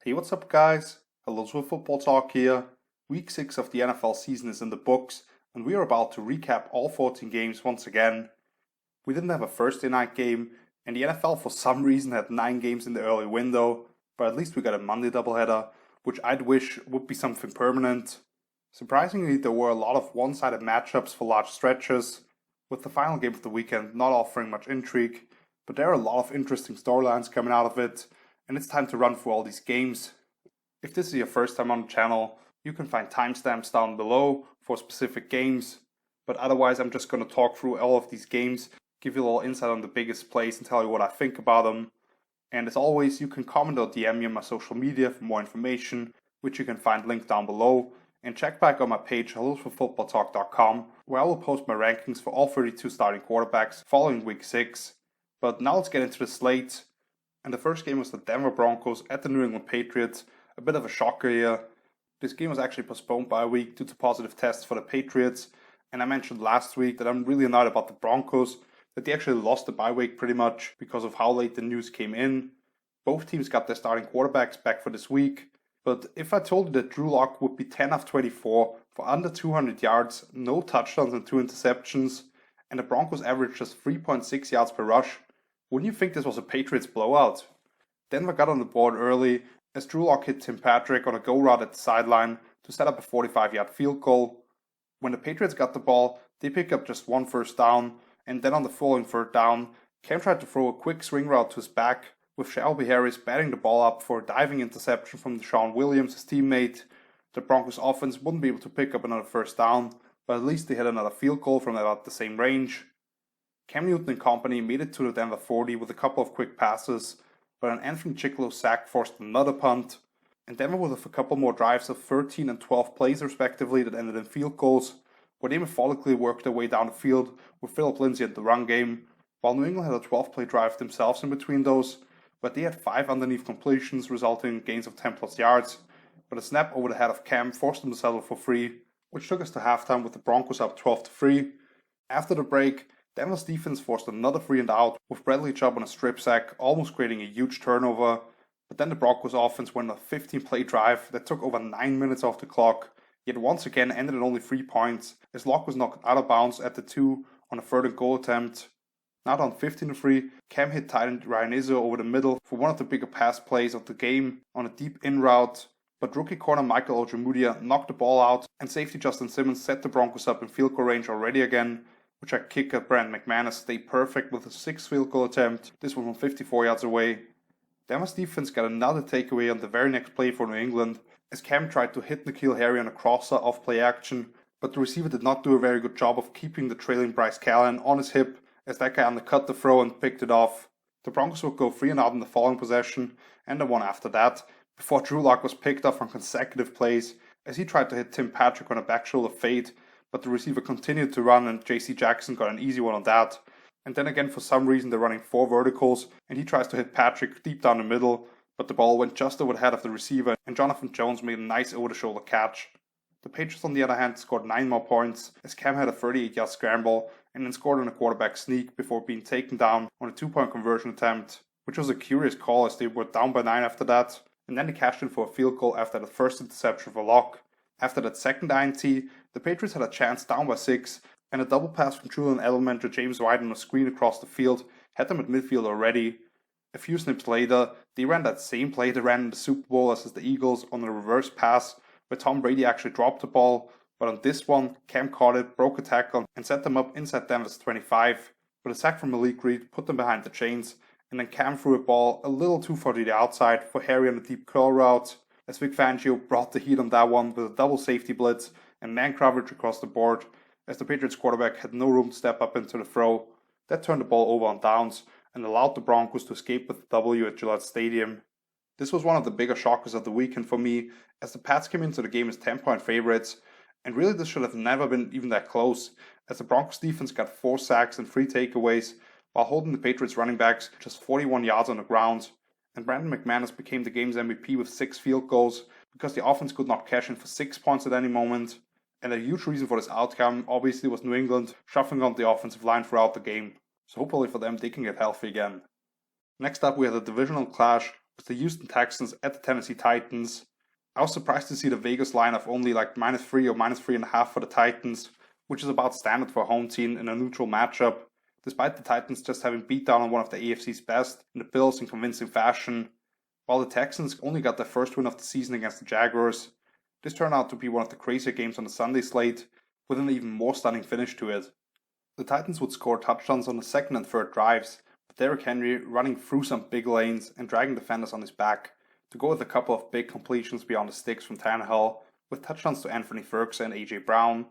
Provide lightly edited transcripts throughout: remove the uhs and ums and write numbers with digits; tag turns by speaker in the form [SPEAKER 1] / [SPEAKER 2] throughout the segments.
[SPEAKER 1] Hey, what's up, guys? Hello to Football Talk here. Week 6 of the NFL season is in the books, and we are about to recap all 14 games once again. We didn't have a Thursday night game, and the NFL for some reason had 9 games in the early window, but at least we got a Monday doubleheader, which I'd wish would be something permanent. Surprisingly, there were a lot of one-sided matchups for large stretches, with the final game of the weekend not offering much intrigue, but there are a lot of interesting storylines coming out of it, and it's time to run through all these games. If this is your first time on the channel, you can find timestamps down below for specific games, but otherwise I'm just going to talk through all of these games, give you a little insight on the biggest plays and tell you what I think about them. And as always, you can comment or DM me on my social media for more information, which you can find linked down below, and check back on my page hellosforfootballtalk.com, where I will post my rankings for all 32 starting quarterbacks following week 6. But now let's get into the slate. And the first game was the Denver Broncos at the New England Patriots. A bit of a shocker here. This game was actually postponed by a week due to positive tests for the Patriots. And I mentioned last week that I'm really annoyed about the Broncos, that they actually lost the bye week pretty much because of how late the news came in. Both teams got their starting quarterbacks back for this week. But if I told you that Drew Lock would be 10 of 24 for under 200 yards, no touchdowns and 2 interceptions, and the Broncos averaged just 3.6 yards per rush, wouldn't you think this was a Patriots blowout? Denver got on the board early as Drew Lock hit Tim Patrick on a go route at the sideline to set up a 45-yard field goal. When the Patriots got the ball, they picked up just one first down, and then on the following third down, Cam tried to throw a quick swing route to his back, with Shelby Harris batting the ball up for a diving interception from Deshaun Williams, his teammate. The Broncos offense wouldn't be able to pick up another first down, but at least they had another field goal from about the same range. Cam Newton and company made it to the Denver 40 with a couple of quick passes, but an Anthony Chicklow sack forced another punt, and Denver would have a couple more drives of 13 and 12 plays respectively that ended in field goals, where they methodically worked their way down the field with Phillip Lindsay at the run game, while New England had a 12-play drive themselves in between those, but they had 5 underneath completions resulting in gains of 10 plus yards, but a snap over the head of Cam forced them to settle for 3, which took us to halftime with the Broncos up 12-3. After the break, Denver's defense forced another 3 and out with Bradley Chubb on a strip sack, almost creating a huge turnover. But then the Broncos offense went on a 15-play drive that took over 9 minutes off the clock, yet once again ended in only 3 points, as Locke was knocked out of bounds at the 2 on a third and goal attempt. Now down 15-3, Cam hit tight end Ryan Izzo over the middle for one of the bigger pass plays of the game on a deep in route, but rookie corner Michael Ojemudia knocked the ball out, and safety Justin Simmons set the Broncos up in field goal range already again, which our kicker Brandon McManus stayed perfect with a 6th field goal attempt, this one from 54 yards away. Denver's defense got another takeaway on the very next play for New England, as Cam tried to hit N'Keal Harry on a crosser off play action, but the receiver did not do a very good job of keeping the trailing Bryce Callahan on his hip, as that guy undercut the throw and picked it off. The Broncos would go 3 and out in the following possession, and the one after that, before Drew Lock was picked off on consecutive plays, as he tried to hit Tim Patrick on a back shoulder fade, but the receiver continued to run and JC Jackson got an easy one on that. And then again, for some reason, they're running 4 verticals, and he tries to hit Patrick deep down the middle, but the ball went just over the head of the receiver, and Jonathan Jones made a nice over-the-shoulder catch. The Patriots, on the other hand, scored 9 more points, as Cam had a 38-yard scramble, and then scored on a quarterback sneak before being taken down on a 2-point conversion attempt, which was a curious call as they were down by 9 after that, and then they cashed in for a field goal after the first interception for Locke. After that second INT, the Patriots had a chance down by 6, and a double pass from Julian Edelman to James White on a screen across the field had them at midfield already. A few snips later, they ran that same play they ran in the Super Bowl as the Eagles on a reverse pass, where Tom Brady actually dropped the ball, but on this one, Cam caught it, broke a tackle, and set them up inside Denver's 25. But a sack from Malik Reed put them behind the chains, and then Cam threw a ball a little too far to the outside for Harry on a deep curl route, as Vic Fangio brought the heat on that one with a double safety blitz and man coverage across the board, as the Patriots quarterback had no room to step up into the throw. That turned the ball over on downs and allowed the Broncos to escape with the W at Gillette Stadium. This was one of the bigger shockers of the weekend for me, as the Pats came into the game as 10-point favorites, and really this should have never been even that close, as the Broncos defense got 4 sacks and 3 takeaways, while holding the Patriots running backs just 41 yards on the ground. And Brandon McManus became the game's MVP with 6 field goals, because the offense could not cash in for 6 points at any moment. And a huge reason for this outcome obviously was New England shuffling on the offensive line throughout the game, so hopefully for them they can get healthy again. Next up we had a divisional clash with the Houston Texans at the Tennessee Titans. I was surprised to see the Vegas line of only like -3 or -3.5 for the Titans, which is about standard for a home team in a neutral matchup, despite the Titans just having beat down on one of the AFC's best in the Bills in convincing fashion. While the Texans only got their first win of the season against the Jaguars, this turned out to be one of the crazier games on the Sunday slate, with an even more stunning finish to it. The Titans would score touchdowns on the second and third drives, with Derrick Henry running through some big lanes and dragging defenders on his back, to go with a couple of big completions beyond the sticks from Tannehill, with touchdowns to Anthony Ferguson and A.J. Brown.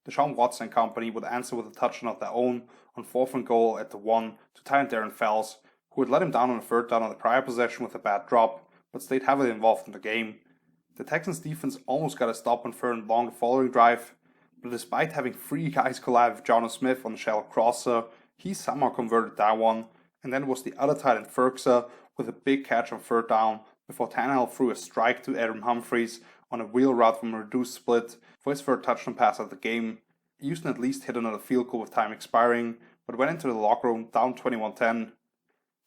[SPEAKER 1] Deshaun Watson and company would answer with a touchdown of their own on 4th and goal at the 1 to tight end Darren Fells, who had let him down on a third down on the prior possession with a bad drop, but stayed heavily involved in the game. The Texans defense almost got a stop on 3rd and long the following drive, but despite having 3 guys collide with Jonnu Smith on the shallow crosser, he somehow converted that one, and then it was the other tight end Ferguson with a big catch on 3rd down before Tannehill threw a strike to Adam Humphries on a wheel route from a reduced split for his 3rd touchdown pass of the game. Houston at least hit another field goal with time expiring, but went into the locker room down 21-10.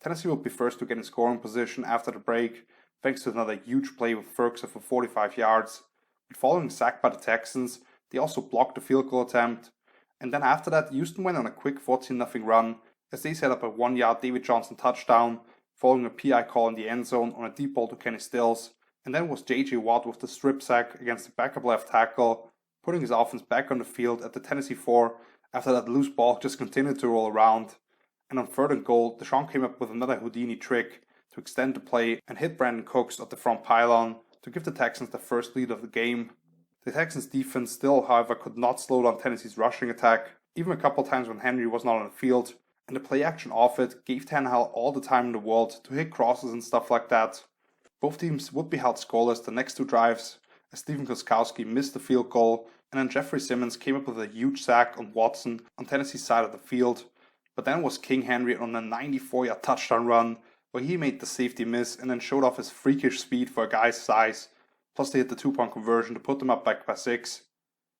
[SPEAKER 1] Tennessee would be first to get in scoring position after the break, thanks to another huge play with Ferguson for 45 yards. But following a sack by the Texans, they also blocked the field goal attempt, and then after that, Houston went on a quick 14-0 run as they set up a 1-yard David Johnson touchdown, following a PI call in the end zone on a deep ball to Kenny Stills, and then was J.J. Watt with the strip sack against the backup left tackle, putting his offense back on the field at the Tennessee 4 after that loose ball just continued to roll around. And on 3rd and goal, Deshaun came up with another Houdini trick to extend the play and hit Brandon Cooks at the front pylon to give the Texans the first lead of the game. The Texans defense still, however, could not slow down Tennessee's rushing attack, even a couple times when Henry was not on the field, and the play action of it gave Tannehill all the time in the world to hit crosses and stuff like that. Both teams would be held scoreless the next 2 drives, as Stephen Gostkowski missed the field goal, and then Jeffrey Simmons came up with a huge sack on Watson on Tennessee's side of the field. But then was King Henry on a 94-yard touchdown run, where he made the safety miss and then showed off his freakish speed for a guy's size, plus they hit the 2-point conversion to put them up back by 6.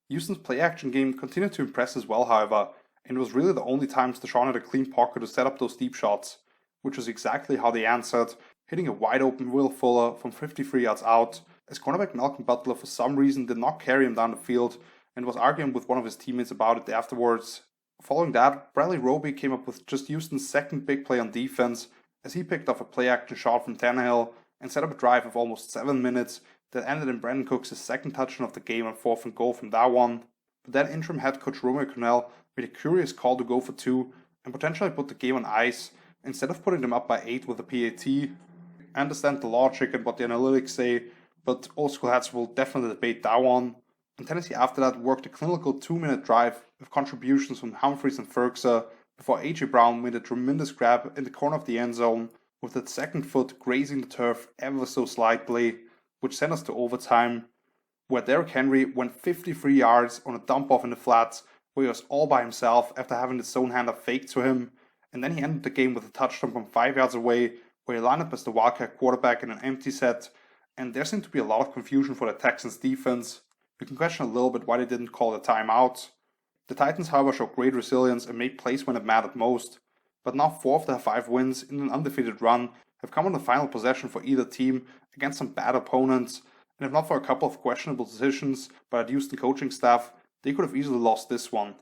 [SPEAKER 1] Houston's play-action game continued to impress as well, however, and it was really the only times Deshaun had a clean pocket to set up those deep shots, which was exactly how they answered, hitting a wide-open Will Fuller from 53 yards out, as cornerback Malcolm Butler for some reason did not carry him down the field and was arguing with one of his teammates about it afterwards. Following that, Bradley Roby came up with just Houston's second big play on defense, as he picked off a play-action shot from Tannehill and set up a drive of almost 7 minutes that ended in Brandon Cooks' second touchdown of the game on 4th and goal from that one. But then interim head coach Romeo Crennel made a curious call to go for 2 and potentially put the game on ice instead of putting them up by 8 with a PAT. I understand the logic and what the analytics say, but old school heads will definitely debate that one. And Tennessee after that worked a clinical 2-minute drive with contributions from Humphries and Ferguson before A.J. Brown made a tremendous grab in the corner of the end zone with that second foot grazing the turf ever so slightly, which sent us to overtime, where Derrick Henry went 53 yards on a dump-off in the flats where he was all by himself after having the zone hander faked to him, and then he ended the game with a touchdown from 5 yards away where he lined up as the Wildcat quarterback in an empty set, and there seemed to be a lot of confusion for the Texans defense. You can question a little bit why they didn't call the timeout. The Titans, however, showed great resilience and made plays when it mattered most, but now 4 of their 5 wins in an undefeated run have come on the final possession for either team against some bad opponents, and if not for a couple of questionable decisions by the Houston coaching staff, they could have easily lost this one.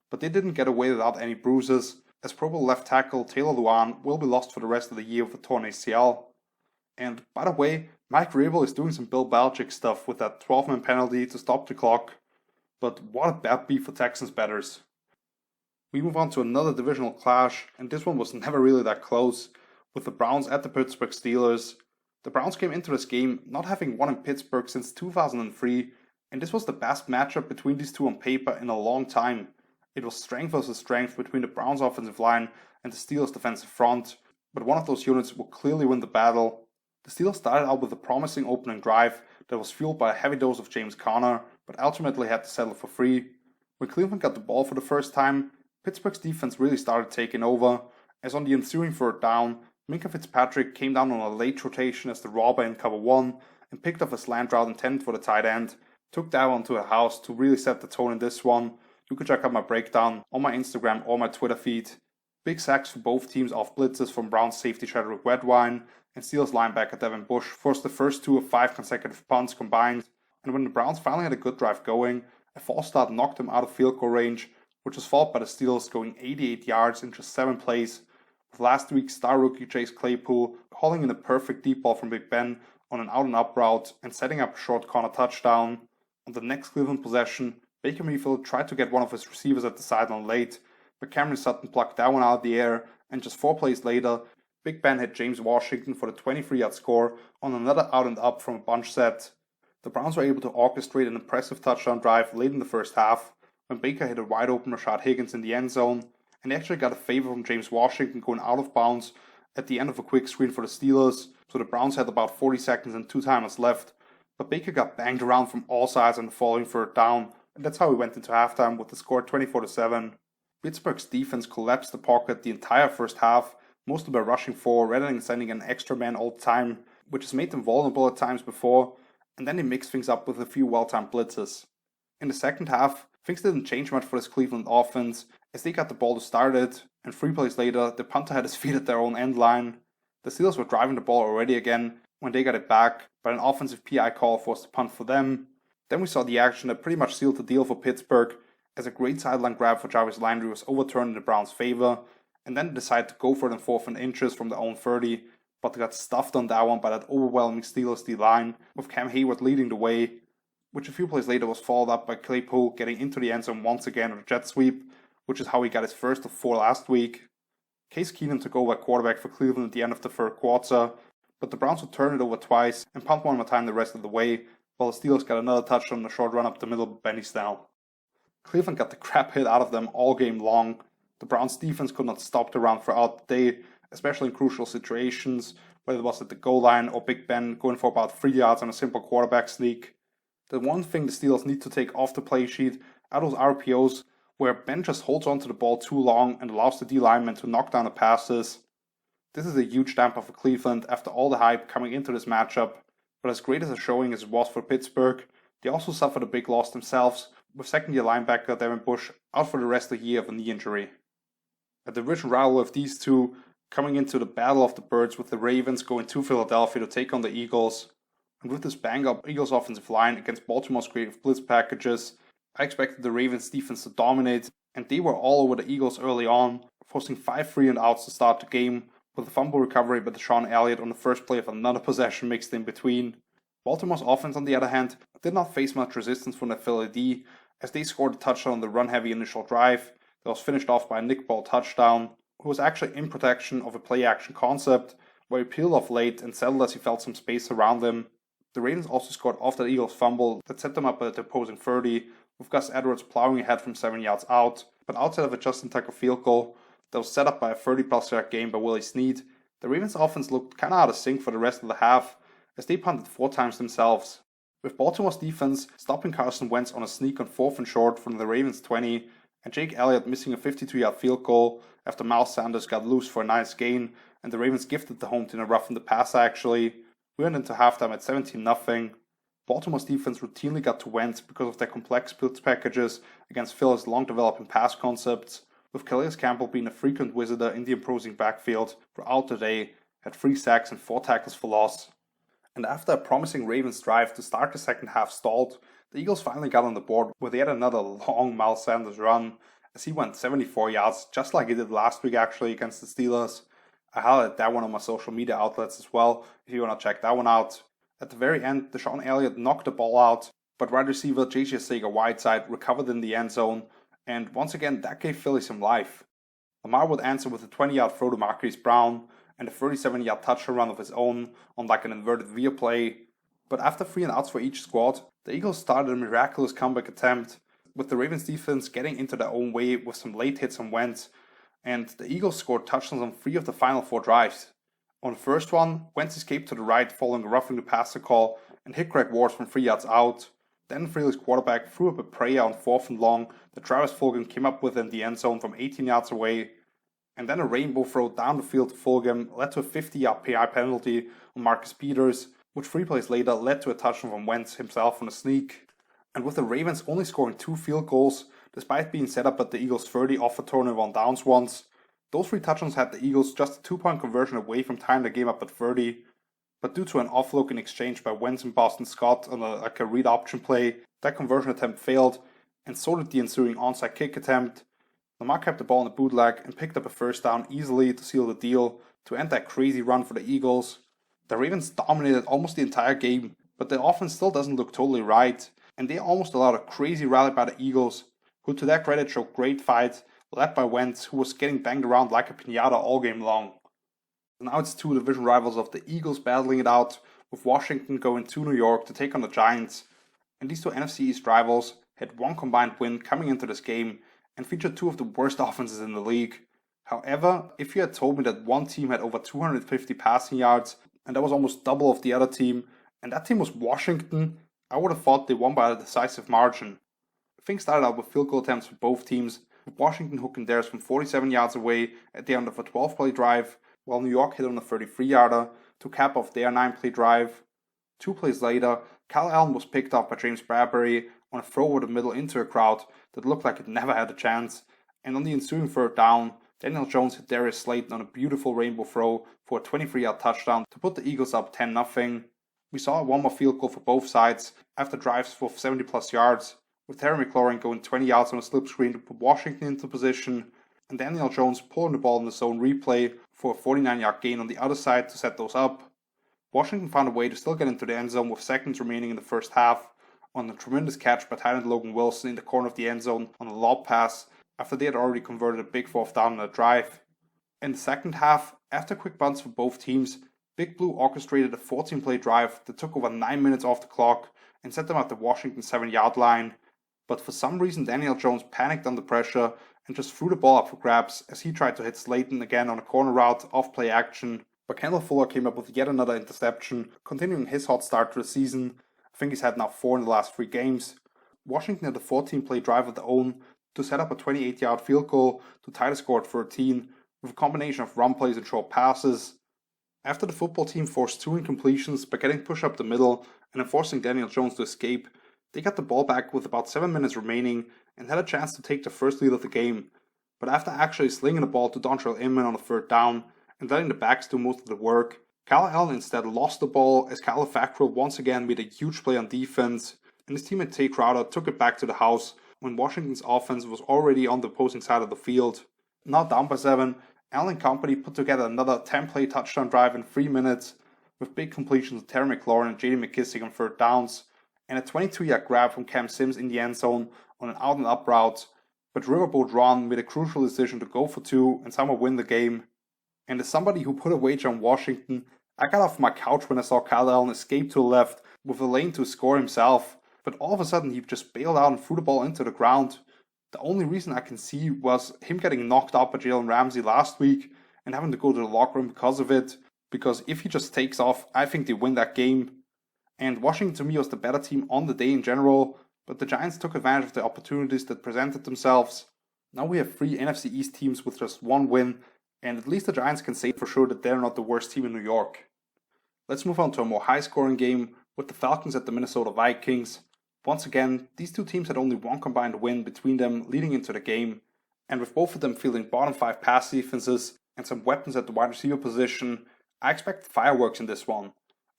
[SPEAKER 1] But they didn't get away without any bruises, as Pro Bowl left tackle Taylor Lewan will be lost for the rest of the year with a torn ACL. And by the way, Mike Vrabel is doing some Bill Belichick stuff with that 12-man penalty to stop the clock, but what a bad beat for Texans batters. We move on to another divisional clash, and this one was never really that close, with the Browns at the Pittsburgh Steelers. The Browns came into this game not having won in Pittsburgh since 2003, and this was the best matchup between these two on paper in a long time. It was strength versus strength between the Browns' offensive line and the Steelers' defensive front, but one of those units would clearly win the battle. The Steelers started out with a promising opening drive that was fueled by a heavy dose of James Conner, but ultimately had to settle for 3. When Cleveland got the ball for the first time, Pittsburgh's defense really started taking over, as on the ensuing 3rd down, Minkah Fitzpatrick came down on a late rotation as the robber in cover 1 and picked off a slant route intended for the tight end, took that one to a house to really set the tone in this one. You can check out my breakdown on my Instagram or my Twitter feed. Big sacks for both teams off blitzes from Browns safety Chadwick Redwine and Steelers linebacker Devin Bush forced the first 2 of 5 consecutive punts combined, and when the Browns finally had a good drive going, a false start knocked them out of field goal range, which was followed by the Steelers going 88 yards in just 7 plays, with last week's star rookie Chase Claypool hauling in a perfect deep ball from Big Ben on an out-and-up route and setting up a short corner touchdown. On the next Cleveland possession, Baker Mayfield tried to get one of his receivers at the sideline late, but Cameron Sutton plucked that one out of the air, and just 4 plays later, Big Ben hit James Washington for the 23-yard score on another out-and-up from a bunch set. The Browns were able to orchestrate an impressive touchdown drive late in the first half, when Baker hit a wide-open Rashad Higgins in the end zone, and they actually got a favor from James Washington going out of bounds at the end of a quick screen for the Steelers, so the Browns had about 40 seconds and 2 timers left, but Baker got banged around from all sides on the following third down, and that's how we went into halftime with the score 24-7. Pittsburgh's defense collapsed the pocket the entire first half, mostly by rushing 4 rather than sending an extra man all the time, which has made them vulnerable at times before, and then they mixed things up with a few well-timed blitzes. In the second half, things didn't change much for this Cleveland offense, as they got the ball to start it, and 3 plays later, the punter had his feet at their own end line. The Steelers were driving the ball already again when they got it back, but an offensive PI call forced a punt for them. Then we saw the action that pretty much sealed the deal for Pittsburgh, as a great sideline grab for Jarvis Landry was overturned in the Browns' favor, and then they decided to go for it on 4th and inches from their own 30, but they got stuffed on that one by that overwhelming Steelers D-line, with Cam Hayward leading the way, which a few plays later was followed up by Claypool getting into the end zone once again on a jet sweep, which is how he got his first of 4 last week. Case Keenum took over at quarterback for Cleveland at the end of the third quarter, but the Browns would turn it over twice and punt one more time the rest of the way, while the Steelers got another touchdown on a short run up the middle of Benny Snell. Cleveland got the crap hit out of them all game long. The Browns' defense could not stop the run throughout the day, especially in crucial situations, whether it was at the goal line or Big Ben going for about 3 yards on a simple quarterback sneak. The one thing the Steelers need to take off the play sheet are those RPOs where Ben just holds onto the ball too long and allows the D lineman to knock down the passes. This is a huge damper for Cleveland after all the hype coming into this matchup, but as great as a showing as it was for Pittsburgh, they also suffered a big loss themselves, with second-year linebacker Devin Bush out for the rest of the year of a knee injury. A division rival of these two coming into the Battle of the Birds with the Ravens going to Philadelphia to take on the Eagles, and with this bang-up Eagles offensive line against Baltimore's creative blitz packages, I expected the Ravens defense to dominate, and they were all over the Eagles early on, forcing 5 3-and-outs to start the game, with a fumble recovery by Deshaun Elliott on the first play of another possession mixed in between. Baltimore's offense, on the other hand, did not face much resistance from the Philly D, as they scored a touchdown on the run-heavy initial drive that was finished off by a Nick Ball touchdown, who was actually in protection of a play-action concept, where he peeled off late and settled as he felt some space around him. The Ravens also scored off the Eagles' fumble that set them up at the opposing 30, with Gus Edwards plowing ahead from 7 yards out, but outside of a Justin Tucker field goal that was set up by a 30-plus yard game by Willie Snead, the Ravens' offense looked kinda out of sync for the rest of the half, as they punted 4 times themselves, with Baltimore's defense stopping Carson Wentz on a sneak on 4th and short from the Ravens' 20, and Jake Elliott missing a 52-yard field goal after Miles Sanders got loose for a nice gain, and the Ravens gifted the home team a rough in the pass actually. We went into halftime at 17-0. Baltimore's defense routinely got to Wentz because of their complex blitz packages against Philly's long-developing pass concepts, with Calais Campbell being a frequent visitor in the imposing backfield throughout the day, had 3 sacks and 4 tackles for loss. And after a promising Ravens drive to start the second half stalled, the Eagles finally got on the board with yet another long Miles Sanders run, as he went 74 yards, just like he did last week actually against the Steelers. I highlighted that one on my social media outlets as well, if you want to check that one out. At the very end, Deshaun Elliott knocked the ball out, but wide receiver J.J. Sager-Whiteside recovered in the end zone, and once again that gave Philly some life. Lamar would answer with a 20-yard throw to Marquise Brown, and a 37-yard touchdown run of his own on like an inverted veer play. But after 3-and-outs for each squad, the Eagles started a miraculous comeback attempt, with the Ravens defense getting into their own way with some late hits on Wentz, and the Eagles scored touchdowns on 3 of the final 4 drives. On the first one, Wentz escaped to the right following a roughing the passer call and hit Greg Ward from 3 yards out. Then Philly's quarterback threw up a prayer on 4th and long that Travis Fulgham came up with in the end zone from 18 yards away. And then a rainbow throw down the field to Fulgham led to a 50-yard PI penalty on Marcus Peters, which 3 plays later led to a touchdown from Wentz himself on a sneak. And with the Ravens only scoring 2 field goals, despite being set up at the Eagles' 30 off a turnover on downs once, Those 3 touchdowns had the Eagles just a 2-point conversion away from tying the game up at 30, but due to an off-look in exchange by Wentz and Boston Scott on a read option play, that conversion attempt failed, and so did the ensuing onside kick attempt. Lamar kept the ball in the bootleg and picked up a first down easily to seal the deal to end that crazy run for the Eagles. The Ravens dominated almost the entire game, but the offense still doesn't look totally right, and they almost allowed a crazy rally by the Eagles, who to their credit showed great fight, led by Wentz, who was getting banged around like a piñata all game long. Now it's 2 division rivals of the Eagles battling it out, with Washington going to New York to take on the Giants, and these 2 NFC East rivals had 1 combined win coming into this game and featured 2 of the worst offenses in the league. However, if you had told me that one team had over 250 passing yards and that was almost double of the other team, and that team was Washington, I would have thought they won by a decisive margin. Things started out with field goal attempts for both teams, with Washington hooking theirs from 47 yards away at the end of a 12-play drive, while New York hit on a 33-yarder to cap off their 9-play drive. 2 plays later, Kyle Allen was picked off by James Bradbury on a throw over the middle into a crowd that looked like it never had a chance, and on the ensuing 3rd down, Daniel Jones hit Darius Slayton on a beautiful rainbow throw for a 23-yard touchdown to put the Eagles up 10-0. We saw 1 more field goal for both sides after drives for 70-plus yards, with Terry McLaurin going 20 yards on a slip screen to put Washington into position, and Daniel Jones pulling the ball in the zone replay for a 49-yard gain on the other side to set those up. Washington found a way to still get into the end zone with seconds remaining in the first half on a tremendous catch by tight end Logan Wilson in the corner of the end zone on a lob pass after they had already converted a big 4th down on a drive. In the second half, after quick bunts for both teams, Big Blue orchestrated a 14-play drive that took over 9 minutes off the clock and set them at the Washington 7-yard line. But for some reason Daniel Jones panicked under pressure and just threw the ball up for grabs as he tried to hit Slayton again on a corner route off play action. But Kendall Fuller came up with yet another interception, continuing his hot start to the season. I think he's had now 4 in the last 3 games. Washington had a 14-play drive of their own to set up a 28-yard field goal to tie the score at 13 with a combination of run plays and short passes. After the football team forced 2 incompletions by getting pushed up the middle and enforcing Daniel Jones to escape, they got the ball back with about 7 minutes remaining and had a chance to take the first lead of the game. But after actually slinging the ball to Dontrell Inman on the 3rd down and letting the backs do most of the work, Kyle Allen instead lost the ball as Kyle Fackrell once again made a huge play on defense, and his teammate Tay Crowder took it back to the house when Washington's offense was already on the opposing side of the field. Now down by 7, Allen and company put together another 10-play touchdown drive in 3 minutes with big completions to Terry McLaurin and J.D. McKissick on 3rd downs, and a 22-yard grab from Cam Sims in the end zone on an out-and-up route, but Riverboat Ron made a crucial decision to go for 2 and somehow win the game. And as somebody who put a wager on Washington, I got off my couch when I saw Kyle Allen escape to the left with a lane to score himself, but all of a sudden he just bailed out and threw the ball into the ground. The only reason I can see was him getting knocked out by Jalen Ramsey last week and having to go to the locker room because of it, because if he just takes off, I think they win that game. And Washington to me was the better team on the day in general, but the Giants took advantage of the opportunities that presented themselves. Now we have 3 NFC East teams with just 1 win, and at least the Giants can say for sure that they're not the worst team in New York. Let's move on to a more high-scoring game with the Falcons at the Minnesota Vikings. Once again, these 2 teams had only 1 combined win between them leading into the game, and with both of them fielding bottom 5 pass defenses and some weapons at the wide receiver position, I expect fireworks in this one.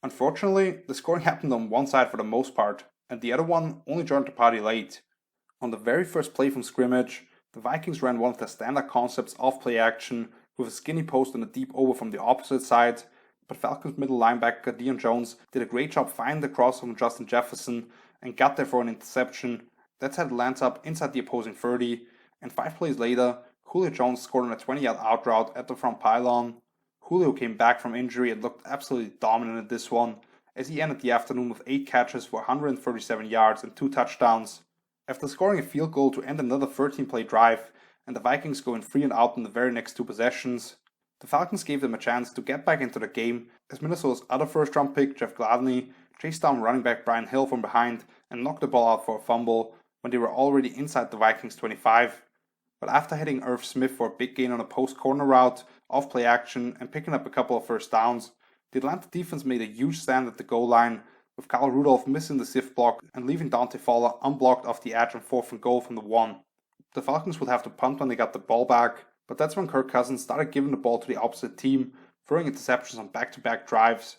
[SPEAKER 1] Unfortunately, the scoring happened on one side for the most part, and the other one only joined the party late. On the very first play from scrimmage, the Vikings ran one of their standard concepts of play action with a skinny post and a deep over from the opposite side, but Falcons middle linebacker Deion Jones did a great job finding the cross from Justin Jefferson and got there for an interception that set Lance up inside the opposing 30, and 5 plays later, Julio Jones scored on a 20-yard out route at the front pylon. Julio came back from injury and looked absolutely dominant in this one, as he ended the afternoon with 8 catches for 137 yards and 2 touchdowns. After scoring a field goal to end another 13-play drive, and the Vikings going 3 and out in the very next 2 possessions, the Falcons gave them a chance to get back into the game as Minnesota's other first-round pick, Jeff Gladney, chased down running back Brian Hill from behind and knocked the ball out for a fumble when they were already inside the Vikings 25. But after hitting Irv Smith for a big gain on a post-corner route, off-play action, and picking up a couple of first downs, the Atlanta defense made a huge stand at the goal line, with Kyle Rudolph missing the sift block and leaving Dante Fowler unblocked off the edge on 4th and goal from the 1. The Falcons would have to punt when they got the ball back, but that's when Kirk Cousins started giving the ball to the opposite team, throwing interceptions on back-to-back drives,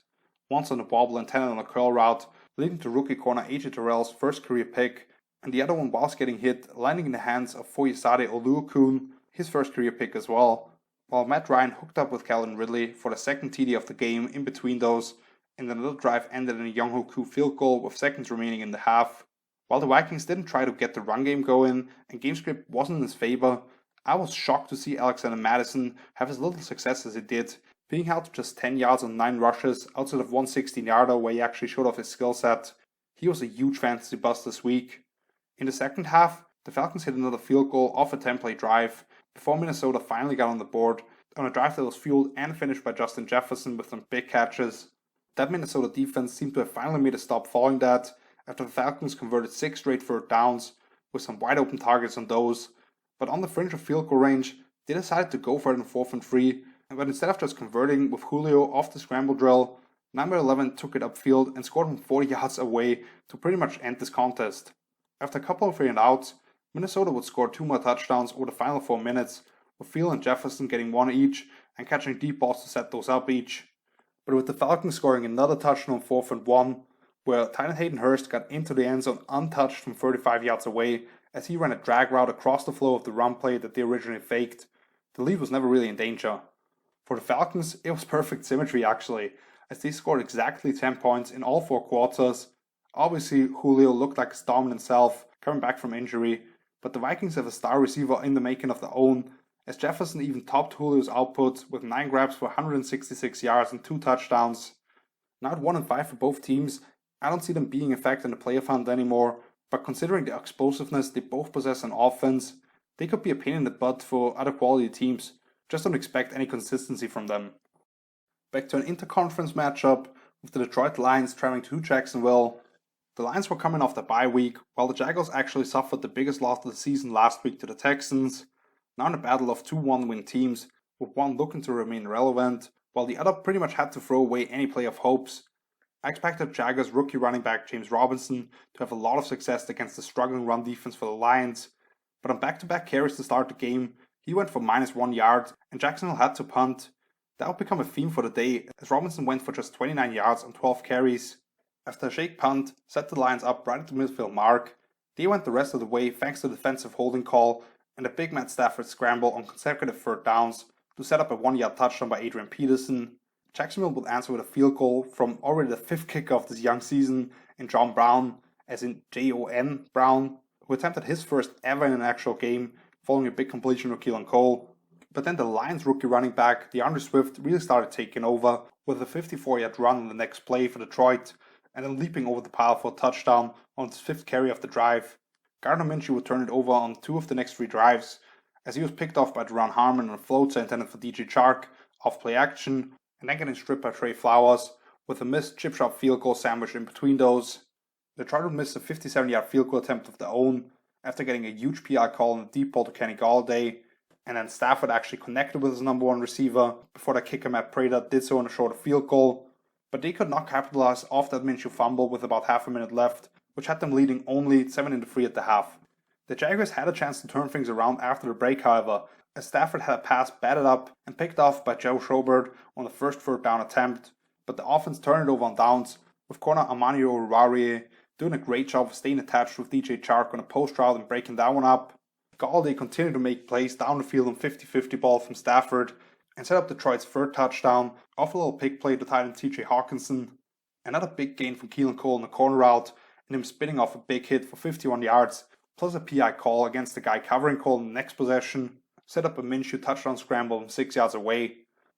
[SPEAKER 1] once on a bobble intended on a curl route, leading to rookie corner AJ Terrell's first career pick, and the other one whilst getting hit, landing in the hands of Foyesade Oluokun, his first career pick as well, while Matt Ryan hooked up with Calvin Ridley for the second TD of the game in between those, and another drive ended in a Younghoe Koo field goal with seconds remaining in the half. While the Vikings didn't try to get the run game going and game script wasn't in his favor, I was shocked to see Alexander Mattison have as little success as he did, being held to just 10 yards on 9 rushes outside of one 16-yarder where he actually showed off his skill set. He was a huge fantasy bust this week. In the second half, the Falcons hit another field goal off a 10-play drive before Minnesota finally got on the board on a drive that was fueled and finished by Justin Jefferson with some big catches. That Minnesota defense seemed to have finally made a stop following that after the Falcons converted 6 straight third downs with some wide open targets on those, but on the fringe of field goal range, they decided to go for it on 4th and 3, but instead of just converting with Julio off the scramble drill, 9-11 took it upfield and scored from 40 yards away to pretty much end this contest. After a couple of 3-and-outs, Minnesota would score 2 more touchdowns over the final 4 minutes, with Thielen and Jefferson getting 1 each and catching deep balls to set those up each. But with the Falcons scoring another touchdown on 4th and 1, where tight end Hayden Hurst got into the end zone untouched from 35 yards away as he ran a drag route across the flow of the run play that they originally faked, the lead was never really in danger. For the Falcons, it was perfect symmetry actually, as they scored exactly 10 points in all 4 quarters. Obviously, Julio looked like his dominant self coming back from injury, but the Vikings have a star receiver in the making of their own, as Jefferson even topped Julio's output with 9 grabs for 166 yards and 2 touchdowns. Now at 1-5 for both teams, I don't see them being effective in the playoff hunt anymore, but considering the explosiveness they both possess on offense, they could be a pain in the butt for other quality teams. Just don't expect any consistency from them. Back to an interconference matchup with the Detroit Lions traveling to Jacksonville. The Lions were coming off the bye week, while the Jaguars actually suffered the biggest loss of the season last week to the Texans. Now in a battle of 2 one-win teams, with one looking to remain relevant, while the other pretty much had to throw away any playoff hopes. I expected Jaguars rookie running back James Robinson to have a lot of success against the struggling run defense for the Lions, but on back-to-back carries to start the game, he went for -1 yard and Jacksonville had to punt. That would become a theme for the day, as Robinson went for just 29 yards on 12 carries. After a shake punt set the Lions up right at the midfield mark, they went the rest of the way thanks to the defensive holding call and a big Matt Stafford scramble on consecutive third downs to set up a 1-yard touchdown by Adrian Peterson. Jacksonville would answer with a field goal from already the 5th kicker of this young season in John Brown, as in Jon Brown, who attempted his first ever in an actual game following a big completion with Keelan Cole. But then the Lions rookie running back DeAndre Swift really started taking over with a 54-yard run on the next play for Detroit, and then leaping over the pile for a touchdown on his 5th carry of the drive. Gardner Minshew would turn it over on 2 of the next 3 drives, as he was picked off by Duran Harmon on a floater intended for DJ Chark off play action, and then getting stripped by Trey Flowers with a missed chip shot field goal sandwiched in between those. Detroit would miss a 57-yard field goal attempt of their own after getting a huge PI call on a deep ball to Kenny Galladay, and then Stafford actually connected with his number 1 receiver before the kicker Matt Prater did so on a shorter field goal, but they could not capitalize off that Minshew fumble with about half a minute left, which had them leading only 7-3 at the half. The Jaguars had a chance to turn things around after the break, however, as Stafford had a pass batted up and picked off by Joe Schobert on the first third down attempt, but the offense turned it over on downs, with corner Armani Oruwariye doing a great job of staying attached with DJ Chark on a post route and breaking that one up. Galladay continued to make plays down the field on 50-50 ball from Stafford and set up Detroit's 3rd touchdown off a little pick play to tight end TJ Hawkinson. Another big gain from Keelan Cole on the corner route and him spinning off a big hit for 51 yards, plus a PI call against the guy covering Cole in the next possession, set up a Minshew touchdown scramble from 6 yards away.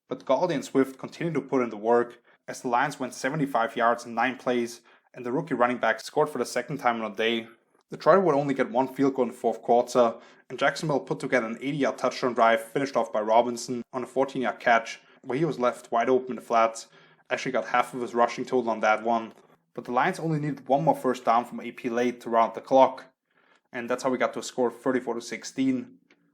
[SPEAKER 1] But Galladay and Swift continued to put in the work as the Lions went 75 yards in 9 plays and the rookie running back scored for the 2nd time in a day. Detroit would only get 1 field goal in the 4th quarter, and Jacksonville put together an 80-yard touchdown drive finished off by Robinson on a 14-yard catch where he was left wide open in the flats. Actually got half of his rushing total on that one. But the Lions only needed 1 more first down from AP late to round the clock, and that's how we got to a score of 34-16.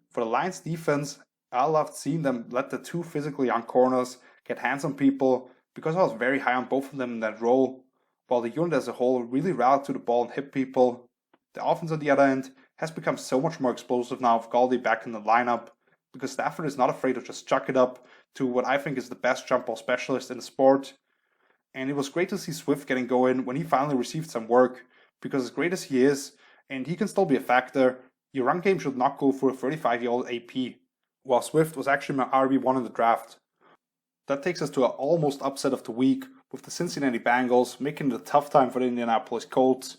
[SPEAKER 1] For the Lions defense, I loved seeing them let the 2 physically young corners get hands on people because I was very high on both of them in that role, while the unit as a whole really rallied to the ball and hit people. The offense on the other end has become so much more explosive now with Galladay back in the lineup, because Stafford is not afraid to just chuck it up to what I think is the best jump ball specialist in the sport. And it was great to see Swift getting going when he finally received some work, because as great as he is, and he can still be a factor, your run game should not go for a 35-year-old AP, while Swift was actually my RB1 in the draft. That takes us to an almost upset of the week, with the Cincinnati Bengals making it a tough time for the Indianapolis Colts.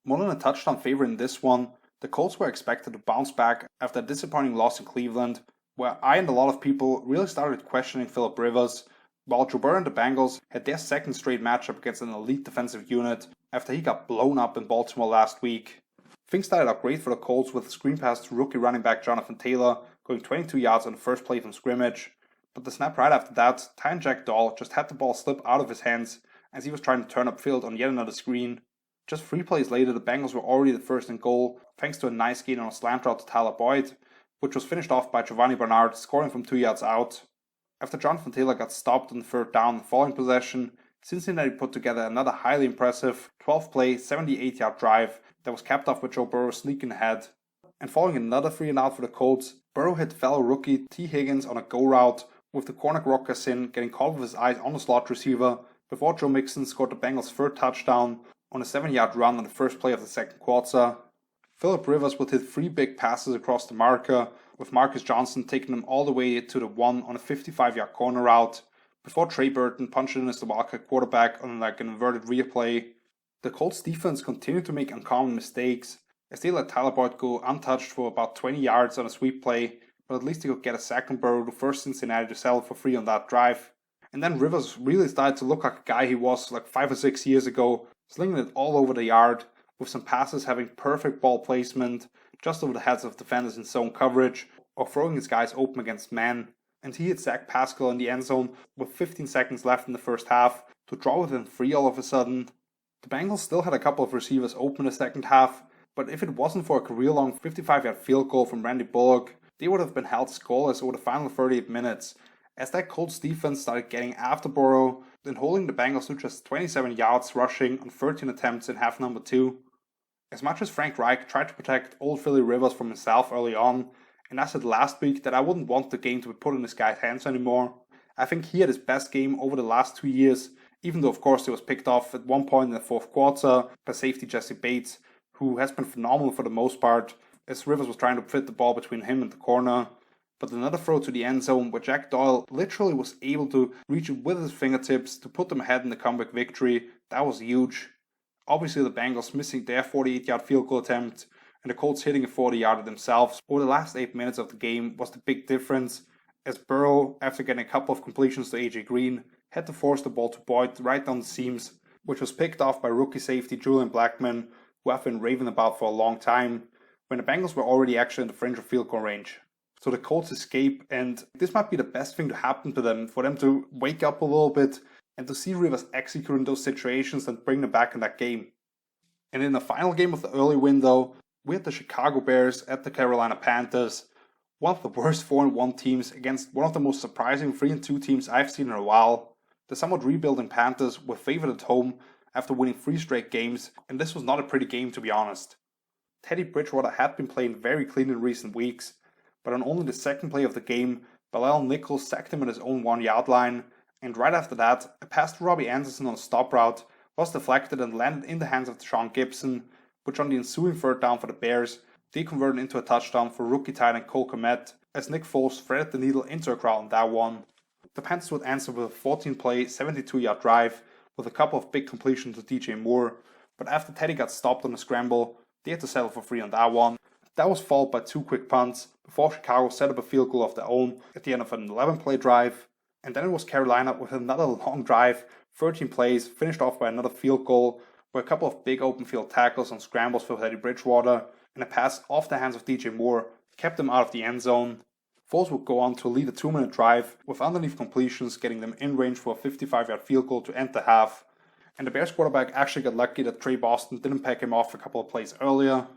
[SPEAKER 1] More than a touchdown favorite in this one, the Colts were expected to bounce back after a disappointing loss in Cleveland, where I and a lot of people really started questioning Phillip Rivers, while Joe Burrow and the Bengals had their second straight matchup against an elite defensive unit after he got blown up in Baltimore last week. Things started out great for the Colts with a screen pass to rookie running back Jonathan Taylor going 22 yards on the first play from scrimmage, but the snap right after that, tight end Jack Doyle just had the ball slip out of his hands as he was trying to turn upfield on yet another screen. Just 3 plays later, the Bengals were already the first and goal thanks to a nice gain on a slant route to Tyler Boyd, which was finished off by Giovanni Bernard scoring from 2 yards out. After Jonathan Taylor got stopped on the third down the following possession, Cincinnati put together another highly impressive 12-play, 78-yard drive that was capped off with Joe Burrow sneaking ahead. And following another 3-and-out for the Colts, Burrow hit fellow rookie T. Higgins on a go route, with the corner Rock Ya-Sin getting caught with his eyes on the slot receiver before Joe Mixon scored the Bengals' third touchdown on a 7-yard run on the first play of the second quarter. Phillip Rivers would hit 3 big passes across the marker, with Marcus Johnson taking them all the way to the 1 on a 55-yard corner route, before Trey Burton punched in as the Wildcat quarterback on an inverted rear play. The Colts defense continued to make uncommon mistakes, as they let Tyler Boyd go untouched for about 20 yards on a sweep play, but at least he could get a sack on Burrow to force Cincinnati to settle for free on that drive. And then Rivers really started to look like a guy he was like 5 or 6 years ago, slinging it all over the yard, with some passes having perfect ball placement, just over the heads of defenders in zone coverage, or throwing his guys open against man. And he hit Zach Pascal in the end zone with 15 seconds left in the first half to draw within 3 all of a sudden. The Bengals still had a couple of receivers open in the second half, but if it wasn't for a career-long 55-yard field goal from Randy Bullock, they would have been held scoreless over the final 38 minutes, as that Colts defense started getting after Burrow, then holding the Bengals to just 27 yards rushing on 13 attempts in half number 2. As much as Frank Reich tried to protect old Philly Rivers from himself early on, and I said last week that I wouldn't want the game to be put in this guy's hands anymore, I think he had his best game over the last 2 years, even though of course he was picked off at one point in the fourth quarter by safety Jesse Bates, who has been phenomenal for the most part, as Rivers was trying to fit the ball between him and the corner. But another throw to the end zone where Jack Doyle literally was able to reach it with his fingertips to put them ahead in the comeback victory, that was huge. Obviously the Bengals missing their 48-yard field goal attempt, and the Colts hitting a 40-yarder themselves over the last 8 minutes of the game was the big difference, as Burrow, after getting a couple of completions to AJ Green, had to force the ball to Boyd right down the seams, which was picked off by rookie safety Julian Blackmon, who I've been raving about for a long time, when the Bengals were already actually in the fringe of field goal range. So the Colts escape, and this might be the best thing to happen to them, for them to wake up a little bit and to see Rivers execute in those situations and bring them back in that game. And in the final game of the early window, we had the Chicago Bears at the Carolina Panthers, one of the worst 4-1 teams against one of the most surprising 3-2 teams I've seen in a while. The somewhat rebuilding Panthers were favored at home after winning 3 straight games, and this was not a pretty game to be honest. Teddy Bridgewater had been playing very clean in recent weeks, but on only the second play of the game, Bilal Nichols sacked him at his own 1-yard line, and right after that, a pass to Robbie Anderson on a stop route was deflected and landed in the hands of Deshaun Gibson, which on the ensuing third down for the Bears, they converted into a touchdown for rookie tight end Cole Kmet, as Nick Foles threaded the needle into a crowd on that one. The Panthers would answer with a 14-play, 72-yard drive with a couple of big completions to DJ Moore, but after Teddy got stopped on a scramble, they had to settle for free on that one. That was followed by 2 quick punts before Chicago set up a field goal of their own at the end of an 11-play drive, and then it was Carolina with another long drive, 13 plays, finished off by another field goal, where a couple of big open field tackles on scrambles for Teddy Bridgewater and a pass off the hands of DJ Moore kept them out of the end zone. Foles would go on to lead a 2-minute drive, with underneath completions getting them in range for a 55-yard field goal to end the half, and the Bears quarterback actually got lucky that Trey Boston didn't pack him off a couple of plays earlier.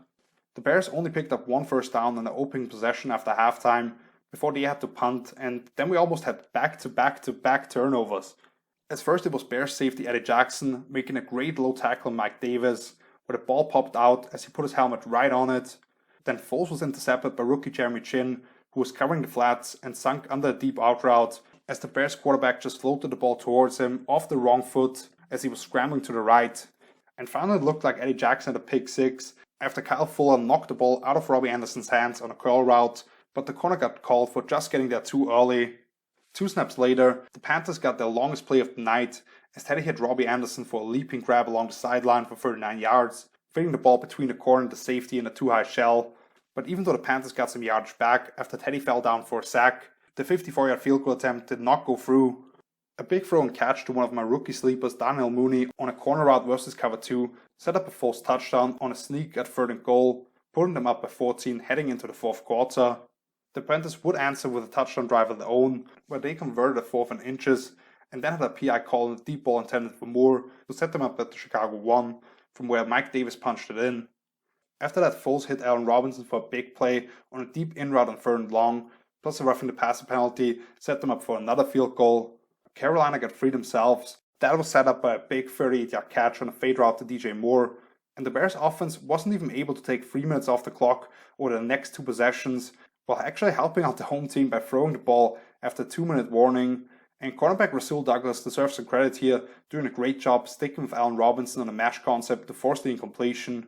[SPEAKER 1] The Bears only picked up 1 first down in the opening possession after halftime, before they had to punt, and then we almost had back-to-back-to-back turnovers. As first it was Bears safety Eddie Jackson making a great low tackle on Mike Davis, where the ball popped out as he put his helmet right on it. Then Foles was intercepted by rookie Jeremy Chin, who was covering the flats and sunk under a deep out route as the Bears quarterback just floated the ball towards him off the wrong foot as he was scrambling to the right. And finally it looked like Eddie Jackson had a pick six after Kyle Fuller knocked the ball out of Robbie Anderson's hands on a curl route, but the corner got called for just getting there too early. 2 snaps later, the Panthers got their longest play of the night as Teddy hit Robbie Anderson for a leaping grab along the sideline for 39 yards, fitting the ball between the corner and the safety in a too high shell. But even though the Panthers got some yardage back after Teddy fell down for a sack, the 54-yard field goal attempt did not go through. A big throw and catch to one of my rookie sleepers, Daniel Mooney, on a corner route versus cover 2, set up a false touchdown on a sneak at 3rd and goal, putting them up by 14 heading into the 4th quarter. The Panthers would answer with a touchdown drive of their own, where they converted a 4th and inches, and then had a PI call on a deep ball intended for Moore to set them up at the Chicago 1, from where Mike Davis punched it in. After that, Foles hit Allen Robinson for a big play on a deep in route on 3rd and long, plus a roughing the passer penalty set them up for another field goal. Carolina got free themselves. That was set up by a big 38-yard catch on a fade route to DJ Moore, and the Bears offense wasn't even able to take 3 minutes off the clock over the next 2 possessions, while actually helping out the home team by throwing the ball after a 2-minute warning. And cornerback Rasul Douglas deserves some credit here, doing a great job sticking with Allen Robinson on a mesh concept to force the incompletion.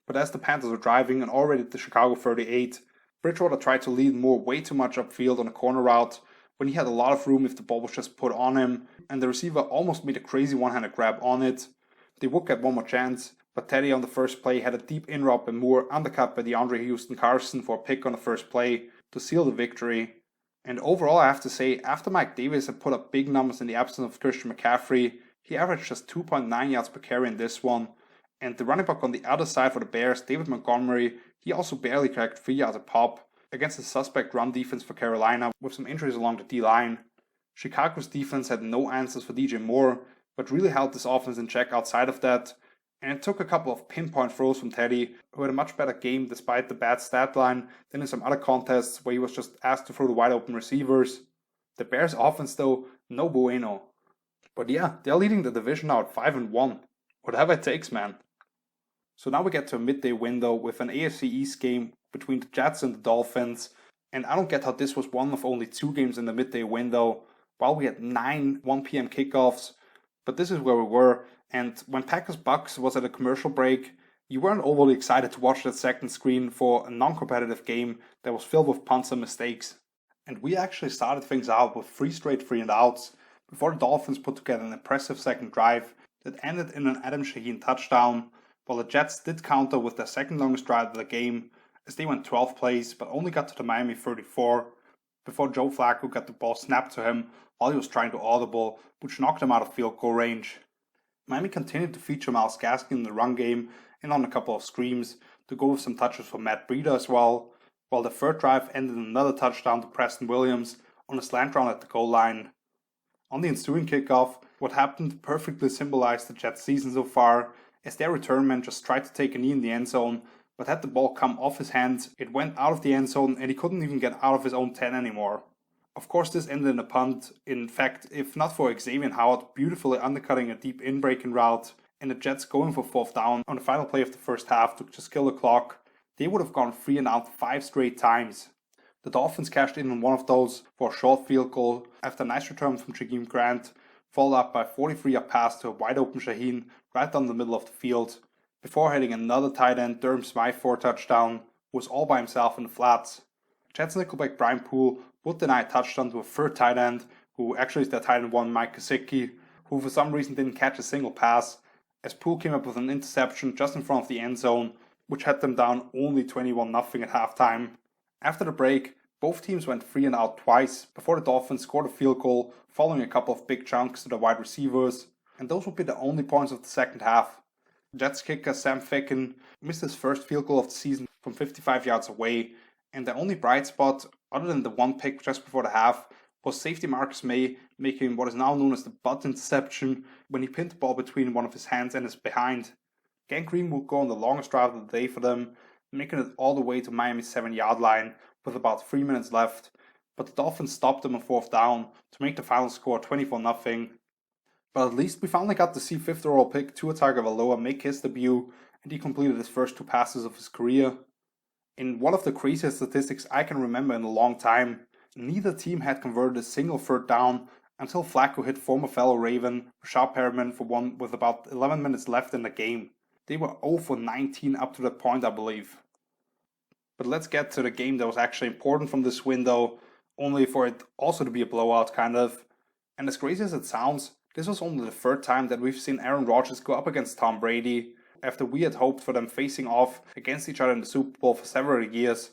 [SPEAKER 1] But as the Panthers were driving and already at the Chicago 38, Bridgewater tried to lead Moore way too much upfield on a corner route when he had a lot of room if the ball was just put on him, and the receiver almost made a crazy one-handed grab on it. They would get one more chance, but Teddy on the first play had a deep in route by Moore undercut by DeAndre Houston Carson for a pick on the first play to seal the victory. And overall, I have to say, after Mike Davis had put up big numbers in the absence of Christian McCaffrey, he averaged just 2.9 yards per carry in this one. And the running back on the other side for the Bears, David Montgomery, he also barely cracked 3 yards a pop against a suspect run defense for Carolina with some injuries along the D-line. Chicago's defense had no answers for DJ Moore, but really held this offense in check outside of that, and it took a couple of pinpoint throws from Teddy, who had a much better game despite the bad stat line than in some other contests where he was just asked to throw the wide open receivers. The Bears offense though, no bueno. But yeah, they're leading the division now at 5-1. Whatever it takes, man. So now we get to a midday window with an AFC East game between the Jets and the Dolphins, and I don't get how this was one of only 2 games in the midday window, while we had 9 1 p.m. kickoffs, but this is where we were, and when Packers-Bucks was at a commercial break, you weren't overly excited to watch that second screen for a non-competitive game that was filled with punts and mistakes. And we actually started things out with 3 straight 3-and-outs before the Dolphins put together an impressive second drive that ended in an Adam Shaheen touchdown, while the Jets did counter with their second longest drive of the game, as they went 12 plays but only got to the Miami 34 before Joe Flacco got the ball snapped to him while he was trying to audible, which knocked him out of field goal range. Miami continued to feature Myles Gaskin in the run game and on a couple of screams to go with some touches for Matt Breida as well, while the third drive ended in another touchdown to Preston Williams on a slant route at the goal line. On the ensuing kickoff, what happened perfectly symbolized the Jets' season so far, as their return man just tried to take a knee in the end zone, but had the ball come off his hands, it went out of the end zone and he couldn't even get out of his own 10 anymore. Of course this ended in a punt, in fact, if not for Xavier Howard beautifully undercutting a deep in-breaking route, and the Jets going for 4th down on the final play of the first half to just kill the clock, they would have gone 3-and-out 5 straight times. The Dolphins cashed in on one of those for a short field goal after a nice return from Jakeem Grant, followed up by a 43-yard pass to a wide-open Shaheen right down the middle of the field, before hitting another tight end Durham Smythe for a touchdown, who was all by himself in the flats. Jets nickelback Brian Poole would deny a touchdown to a third tight end, who actually is their tight end 1 Mike Gesicki, who for some reason didn't catch a single pass, as Poole came up with an interception just in front of the end zone, which had them down only 21-0 at halftime. After the break, both teams went 3-and-out twice before the Dolphins scored a field goal following a couple of big chunks to the wide receivers, and those would be the only points of the second half. Jets kicker Sam Ficken missed his first field goal of the season from 55 yards away, and the only bright spot, other than the one pick just before the half, was safety Marcus May making what is now known as the butt interception when he pinned the ball between one of his hands and his behind. Gang Green would go on the longest drive of the day for them, making it all the way to Miami's 7-yard line with about 3 minutes left, but the Dolphins stopped them on 4th down to make the final score 24-0. But at least we finally got to see 5th overall pick Tua Tagovailoa make his debut, and he completed his first 2 passes of his career. In one of the craziest statistics I can remember in a long time, neither team had converted a single third down until Flacco hit former fellow Raven Rashad Perriman for one with about 11 minutes left in the game. They were 0 for 19 up to that point, I believe. But let's get to the game that was actually important from this window, only for it also to be a blowout kind of. And as crazy as it sounds, this was only the third time that we've seen Aaron Rodgers go up against Tom Brady, after we had hoped for them facing off against each other in the Super Bowl for several years.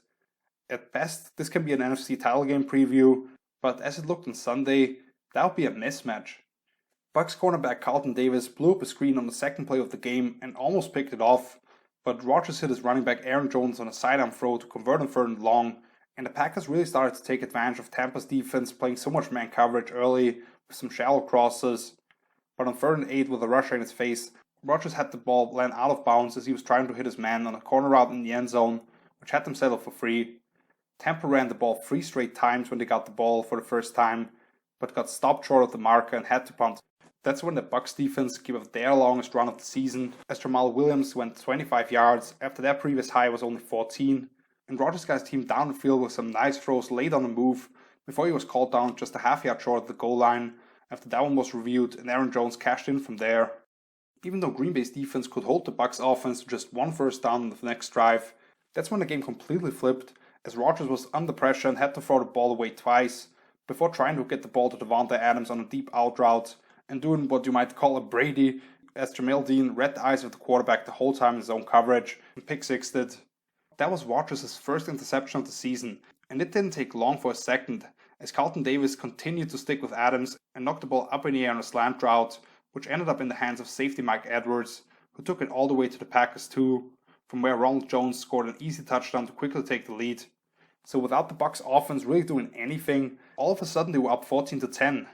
[SPEAKER 1] At best, this can be an NFC title game preview, but as it looked on Sunday, that would be a mismatch. Bucs cornerback Carlton Davis blew up a screen on the second play of the game and almost picked it off, but Rodgers hit his running back Aaron Jones on a sidearm throw to convert on 3rd and long, and the Packers really started to take advantage of Tampa's defense playing so much man coverage early with some shallow crosses. But on 3rd and 8 with a rusher in his face, Rodgers had the ball land out of bounds as he was trying to hit his man on a corner route in the end zone, which had them settle for free. Tampa ran the ball 3 straight times when they got the ball for the first time, but got stopped short of the marker and had to punt. That's when the Bucs defense gave up their longest run of the season, as Jamal Williams went 25 yards after their previous high was only 14, and Rodgers got his team down the field with some nice throws late on the move before he was called down just a half yard short of the goal line after that one was reviewed and Aaron Jones cashed in from there. Even though Green Bay's defense could hold the Bucs offense to just 1 first down on the next drive, that's when the game completely flipped, as Rodgers was under pressure and had to throw the ball away twice, before trying to get the ball to Davante Adams on a deep out route, and doing what you might call a Brady, as Jamel Dean read the eyes of the quarterback the whole time in his own coverage, and pick-sixed it. That was Rodgers' first interception of the season, and it didn't take long for a second, as Carlton Davis continued to stick with Adams and knocked the ball up in the air on a slant route, which ended up in the hands of safety Mike Edwards, who took it all the way to the Packers 2, from where Ronald Jones scored an easy touchdown to quickly take the lead. So without the Bucs offense really doing anything, all of a sudden they were up 14-10.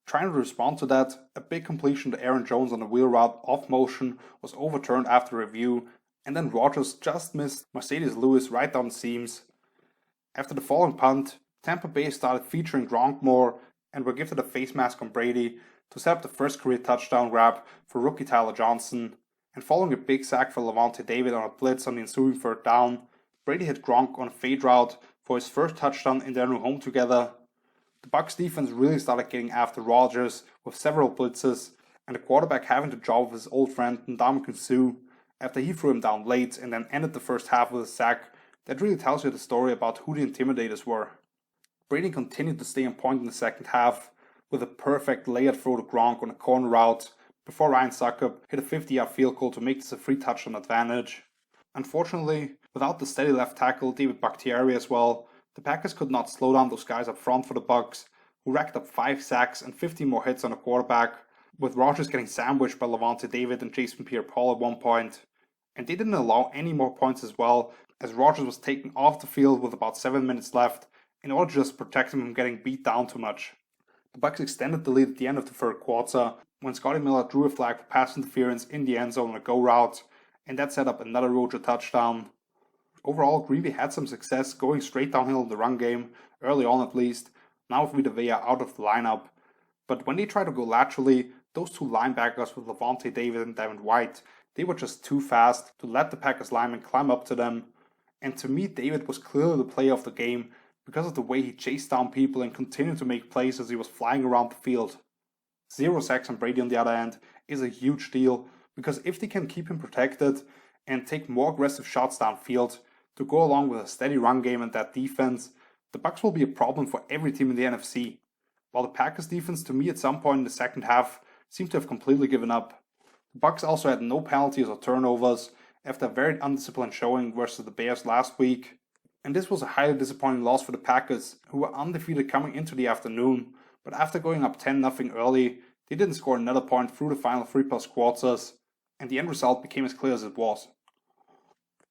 [SPEAKER 1] Trying to respond to that, a big completion to Aaron Jones on a wheel route off motion was overturned after review, and then Rodgers just missed Mercedes Lewis right down the seams. After the falling punt, Tampa Bay started featuring Gronk more and were gifted a face mask on Brady to set up the first career touchdown grab for rookie Tyler Johnson, and following a big sack for Lavonte David on a blitz on the ensuing 3rd down, Brady hit Gronk on a fade route for his first touchdown in their new home together. The Bucs defense really started getting after Rodgers with several blitzes, and the quarterback having to job with his old friend Ndamukong Suh after he threw him down late and then ended the first half with a sack. That really tells you the story about who the intimidators were. Brady continued to stay on point in the second half, with a perfect layered throw to Gronk on a corner route before Ryan Succop hit a 50-yard field goal to make this a free touchdown advantage. Unfortunately, without the steady left tackle David Bakhtiari as well, the Packers could not slow down those guys up front for the Bucs, who racked up 5 sacks and 15 more hits on the quarterback, with Rodgers getting sandwiched by Lavonte David and Jason Pierre-Paul at one point. And they didn't allow any more points as well, as Rodgers was taken off the field with about 7 minutes left in order to just protect him from getting beat down too much. The Bucs extended the lead at the end of the 3rd quarter when Scotty Miller drew a flag for pass interference in the end zone on a go route, and that set up another Rojo touchdown. Overall, Green Bay had some success going straight downhill in the run game, early on at least, now with Vita Vea out of the lineup. But when they tried to go laterally, those 2 linebackers with Lavonte David and Devin White, they were just too fast to let the Packers linemen climb up to them. And to me, David was clearly the player of the game because of the way he chased down people and continued to make plays as he was flying around the field. 0 sacks on Brady on the other end is a huge deal, because if they can keep him protected and take more aggressive shots downfield to go along with a steady run game and that defense, the Bucs will be a problem for every team in the NFC. While the Packers defense to me at some point in the second half seemed to have completely given up. The Bucs also had no penalties or turnovers after a very undisciplined showing versus the Bears last week. And this was a highly disappointing loss for the Packers, who were undefeated coming into the afternoon, but after going up 10-0 early, they didn't score another point through the final 3+ quarters, and the end result became as clear as it was.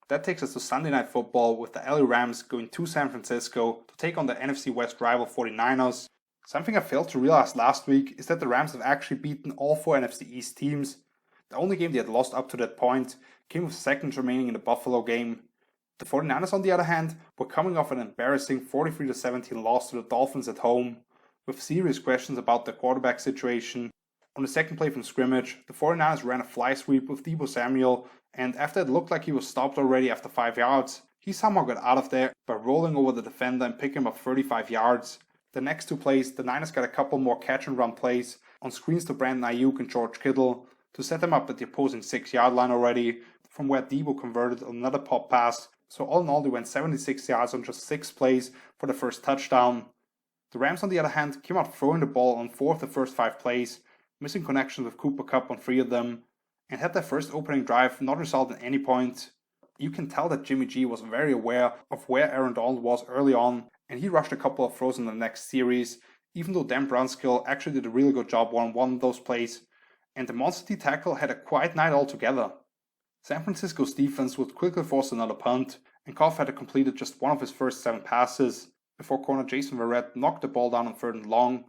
[SPEAKER 1] That takes us to Sunday Night Football, with the LA Rams going to San Francisco to take on the NFC West rival 49ers. Something I failed to realize last week is that the Rams have actually beaten all 4 NFC East teams. The only game they had lost up to that point came with seconds remaining in the Buffalo game. The 49ers, on the other hand, were coming off an embarrassing 43-17 loss to the Dolphins at home, with serious questions about their quarterback situation. On the second play from scrimmage, the 49ers ran a fly sweep with Deebo Samuel, and after it looked like he was stopped already after 5 yards, He somehow got out of there by rolling over the defender and picking him up 35 yards. The next two plays, the Niners got a couple more catch and run plays on screens to Brandon Ayuk and George Kittle to set them up at the opposing 6-yard line already, from where Debo converted another pop pass. So all in all, they went 76 yards on just 6 plays for the first touchdown. The Rams, on the other hand, came out throwing the ball on 4 of the first 5 plays, missing connections with Cooper Kupp on 3 of them, and had their first opening drive not result in any point. You can tell that Jimmy G was very aware of where Aaron Donald was early on, and he rushed a couple of throws in the next series, even though Dan Brunskill actually did a really good job one-on-one in those plays, and the Monster D tackle had a quiet night altogether. San Francisco's defense would quickly force another punt, and Goff had completed just one of his first 7 passes before corner Jason Verrett knocked the ball down on 3rd and long,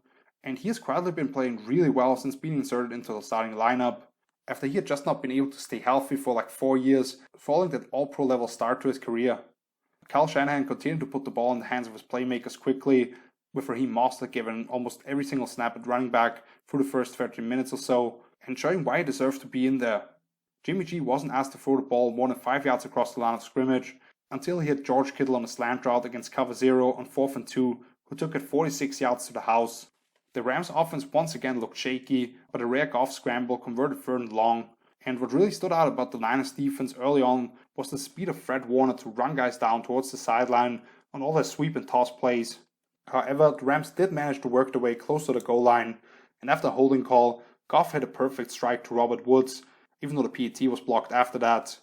[SPEAKER 1] and he has quietly been playing really well since being inserted into the starting lineup, after he had just not been able to stay healthy for like 4 years following that all-pro level start to his career. Kyle Shanahan continued to put the ball in the hands of his playmakers quickly, with Raheem Mostert given almost every single snap at running back through the first 30 minutes or so, and showing why he deserves to be in there. Jimmy G wasn't asked to throw the ball more than 5 yards across the line of scrimmage until he hit George Kittle on a slant route against cover 0 on 4th and 2, who took it 46 yards to the house. The Rams' offense once again looked shaky, but a rare Goff scramble converted 3rd and long, and what really stood out about the Niners defense early on was the speed of Fred Warner to run guys down towards the sideline on all their sweep and toss plays. However, the Rams did manage to work their way close to the goal line, and after a holding call, Goff hit a perfect strike to Robert Woods, even though the PAT was blocked after that.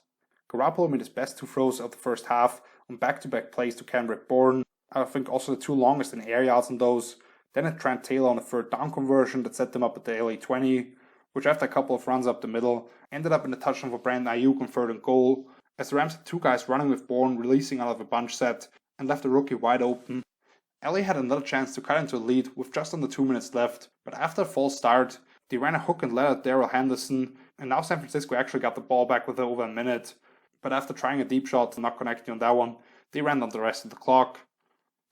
[SPEAKER 1] Garoppolo made his best 2 throws of the first half on back-to-back plays to Kendrick Bourne, I think also the 2 longest in air yards on those. Then at Trent Taylor on a 3rd down conversion that set them up at the LA 20, which after a couple of runs up the middle, ended up in the touchdown for Brandon Ayuk on 3rd and goal, as the Rams had 2 guys running with Bourne releasing out of a bunch set and left the rookie wide open. LA had another chance to cut into a lead with just under 2 minutes left, but after a false start, they ran a hook and let out Darrell Henderson, and now San Francisco actually got the ball back with over a minute. But after trying a deep shot and not connecting on that one, they ran down the rest of the clock.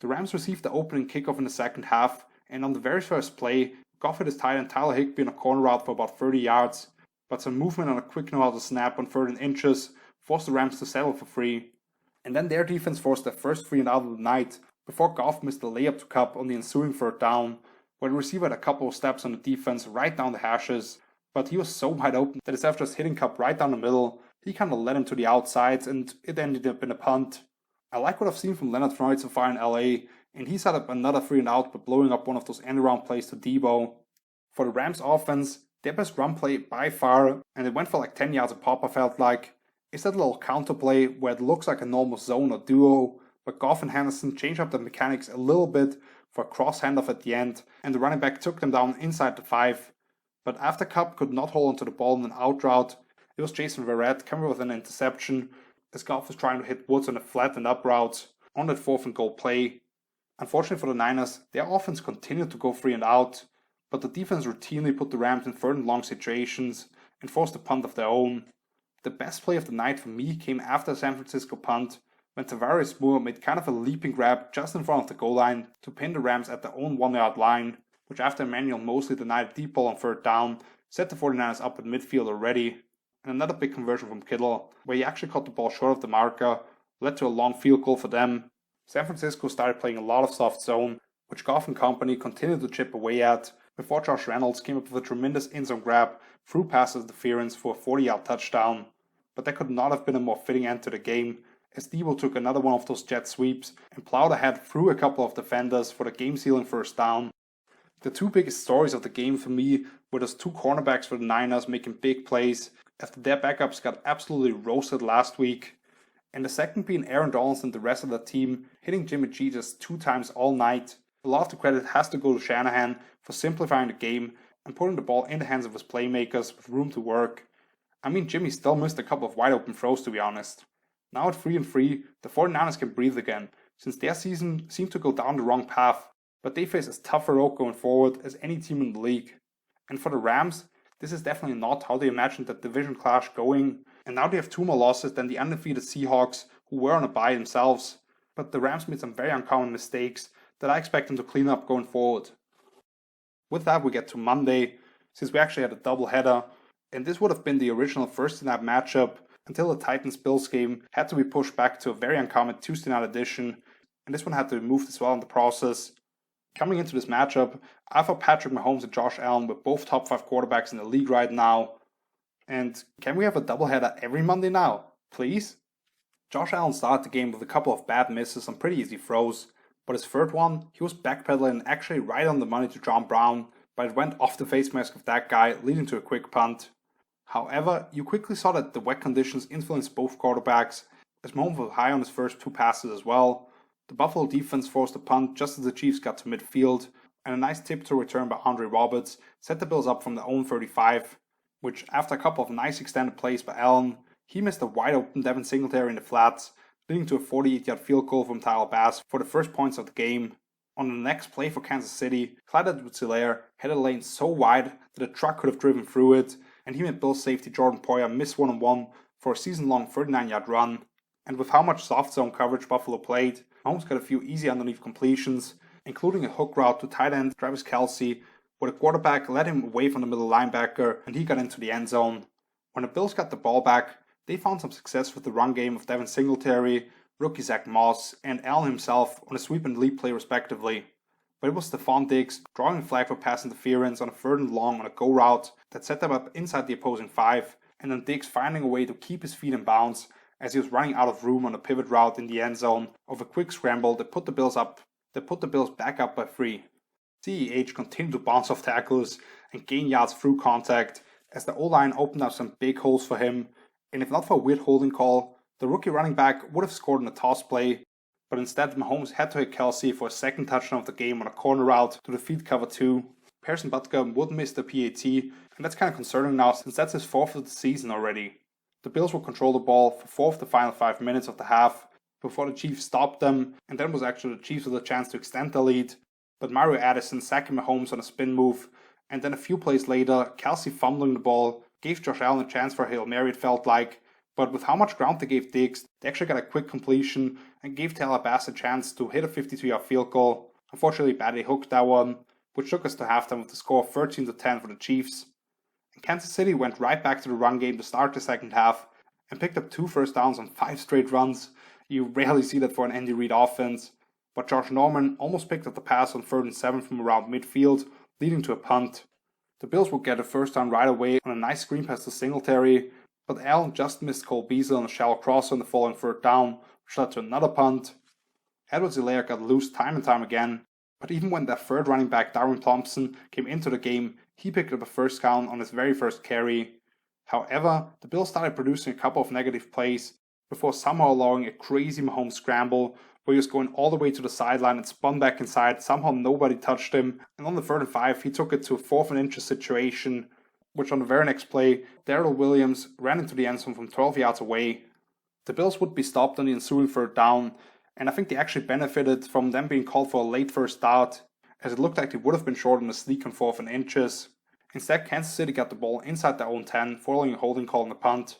[SPEAKER 1] The Rams received the opening kickoff in the second half, and on the very first play, Goff hit his tight end Tyler Higbee on a corner route for about 30 yards, but some movement on a quick no-out snap on 3rd and inches forced the Rams to settle for 3. And then their defense forced their first 3 and out of the night, before Goff missed the layup to Kupp on the ensuing 3rd down, where the receiver had a couple of steps on the defense right down the hashes, but he was so wide open that instead of just hitting Kupp right down the middle, he kind of led him to the outsides, and it ended up in a punt. I like what I've seen from Leonard Floyd so far in LA, and he set up another 3 and out by blowing up one of those end-around plays to Debo. For the Rams offense, their best run play by far, and it went for like 10 yards a pop I felt like, is that little counter play where it looks like a normal zone or duo, but Goff and Henderson changed up the mechanics a little bit for a cross handoff at the end, and the running back took them down inside the 5. But after Kupp could not hold onto the ball in an out route, it was Jason Verrett coming with an interception, as Goff was trying to hit Woods on a flat and up route on that 4th and goal play. Unfortunately for the Niners, their offense continued to go 3 and out, but the defense routinely put the Rams in 3rd and long situations and forced a punt of their own. The best play of the night for me came after a San Francisco punt, when Tavares Moore made kind of a leaping grab just in front of the goal line to pin the Rams at their own 1-yard line, which after Emmanuel Mosley denied a deep ball on 3rd down, set the 49ers up at midfield already. And another big conversion from Kittle, where he actually caught the ball short of the marker, led to a long field goal for them. San Francisco started playing a lot of soft zone, which Goff and company continued to chip away at, before Josh Reynolds came up with a tremendous in-zone grab through pass interference for a 40-yard touchdown. But that could not have been a more fitting end to the game, as Debo took another one of those jet sweeps and plowed ahead through a couple of defenders for the game-sealing 1st down. The 2 biggest stories of the game for me were those 2 cornerbacks for the Niners making big plays after their backups got absolutely roasted last week, and the second being Aaron Donald and the rest of the team hitting Jimmy G just 2 times all night. A lot of the credit has to go to Shanahan for simplifying the game and putting the ball in the hands of his playmakers with room to work. I mean, Jimmy still missed a couple of wide open throws, to be honest. Now at 3-3, the 49ers can breathe again, since their season seemed to go down the wrong path, but they face as tough a road going forward as any team in the league. And for the Rams, this is definitely not how they imagined that division clash going, and now they have 2 more losses than the undefeated Seahawks, who were on a bye themselves. But the Rams made some very uncommon mistakes that I expect them to clean up going forward. With that, we get to Monday, since we actually had a doubleheader, and this would have been the original Thursday night matchup until the Titans-Bills game had to be pushed back to a very uncommon Tuesday night edition, and this one had to be moved as well in the process. Coming into this matchup, I thought Patrick Mahomes and Josh Allen were both top 5 quarterbacks in the league right now. And can we have a doubleheader every Monday now? Please? Josh Allen started the game with a couple of bad misses on pretty easy throws, but his third one, he was backpedaling actually right on the money to John Brown, but it went off the face mask of that guy, leading to a quick punt. However, you quickly saw that the wet conditions influenced both quarterbacks, as Mahomes was high on his first 2 passes as well. The Buffalo defense forced a punt just as the Chiefs got to midfield, and a nice tip-toe return by Andre Roberts set the Bills up from their own 35, which after a couple of nice extended plays by Allen, he missed a wide-open Devin Singletary in the flats, leading to a 48-yard field goal from Tyler Bass for the first points of the game. On the next play for Kansas City, Clyde Edwards-Helaire had a lane so wide that a truck could have driven through it, and he made Bills safety Jordan Poyer miss 1-on-1 for a season-long 39-yard run. And with how much soft zone coverage Buffalo played, Mahomes got a few easy underneath completions, including a hook route to tight end Travis Kelce, where the quarterback led him away from the middle linebacker and he got into the end zone. When the Bills got the ball back, they found some success with the run game of Devin Singletary, rookie Zach Moss, and Allen himself on a sweep and lead play respectively. But it was Stephon Diggs drawing a flag for pass interference on a 3rd and long on a go route that set them up inside the opposing 5, and then Diggs finding a way to keep his feet in bounds as he was running out of room on a pivot route in the end zone of a quick scramble that put the Bills back up by 3. CEH continued to bounce off tackles and gain yards through contact as the O-line opened up some big holes for him, and if not for a weird holding call, the rookie running back would have scored in a toss play, but instead Mahomes had to hit Kelce for a second touchdown of the game on a corner route to defeat cover 2. Pearson Butker would miss the PAT, and that's kind of concerning now since that's his 4th of the season already. The Bills would control the ball for 4 of the final 5 minutes of the half before the Chiefs stopped them, and then was actually the Chiefs with a chance to extend the lead, but Mario Addison sacking Mahomes on a spin move, and then a few plays later, Kelce fumbling the ball gave Josh Allen a chance for a Hail Mary it felt like, but with how much ground they gave Diggs, they actually got a quick completion and gave Tyler Bass a chance to hit a 52-yard field goal. Unfortunately, badly hooked that one, which took us to halftime with the score of 13-10 for the Chiefs. And Kansas City went right back to the run game to start the second half and picked up 2 first downs on 5 straight runs. You rarely see that for an Andy Reid offense, but Josh Norman almost picked up the pass on 3rd and 7 from around midfield, leading to a punt. The Bills would get a first down right away on a nice screen pass to Singletary, but Allen just missed Cole Beasley on a shallow crosser on the following 3rd down, which led to another punt. Edwards-Helaire got loose time and time again, but even when their 3rd running back Darwin Thompson came into the game, he picked up a first down on his very first carry. However, the Bills started producing a couple of negative plays before somehow allowing a crazy Mahomes scramble where he was going all the way to the sideline and spun back inside. Somehow nobody touched him, and on the 3rd and 5, he took it to a 4th and inches situation, which on the very next play, Darrell Williams ran into the end zone from 12 yards away. The Bills would be stopped on the ensuing 3rd down, and I think they actually benefited from them being called for a late first start, as it looked like they would have been short on a sneak on 4th and inches. Instead, Kansas City got the ball inside their own 10, following a holding call on the punt.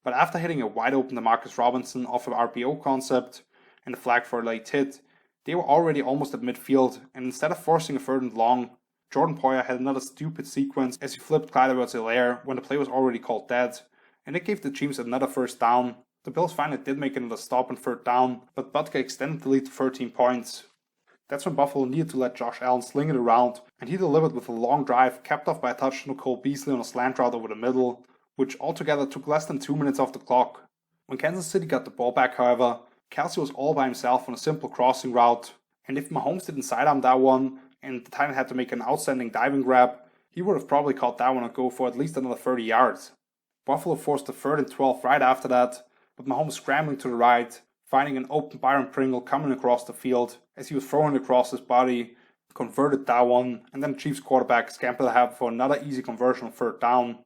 [SPEAKER 1] But after hitting a wide open DeMarcus Robinson off of RPO concept and a flag for a late hit, they were already almost at midfield, and instead of forcing a 3rd and long, Jordan Poyer had another stupid sequence as he flipped Clyde Edwards-Helaire when the play was already called dead, and it gave the Chiefs another first down. The Bills finally did make another stop on 3rd down, but Butker extended the lead to 13 points. That's when Buffalo needed to let Josh Allen sling it around, and he delivered with a long drive capped off by a touchdown to Cole Beasley on a slant route over the middle, which altogether took less than 2 minutes off the clock. When Kansas City got the ball back, however, Kelce was all by himself on a simple crossing route, and if Mahomes didn't sidearm that one, and the tight end had to make an outstanding diving grab, he would have probably caught that one and go for at least another 30 yards. Buffalo forced a 3rd and 12 right after that, with Mahomes scrambling to the right, finding an open Byron Pringle coming across the field as he was throwing across his body, converted that one, and then the Chiefs quarterback scampered ahead for another easy conversion on 3rd down.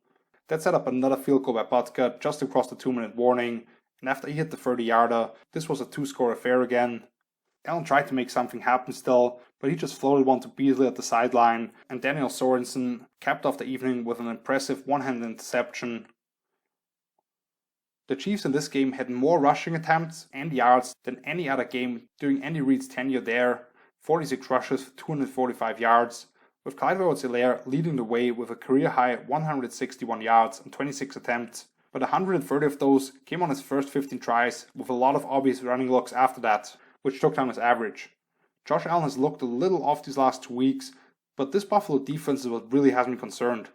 [SPEAKER 1] That set up another field goal by Butker just across the 2-minute warning, and after he hit the 30-yarder, this was a 2-score affair again. Allen tried to make something happen still, but he just floated one to Beasley at the sideline, and Daniel Sorensen capped off the evening with an impressive one-handed interception. The Chiefs in this game had more rushing attempts and yards than any other game during Andy Reid's tenure there, 46 rushes for 245 yards, with Clyde Edwards-Helaire leading the way with a career-high 161 yards and 26 attempts, but 130 of those came on his first 15 tries, with a lot of obvious running looks after that, which took down his average. Josh Allen has looked a little off these last 2 weeks, but this Buffalo defense is what really has me concerned.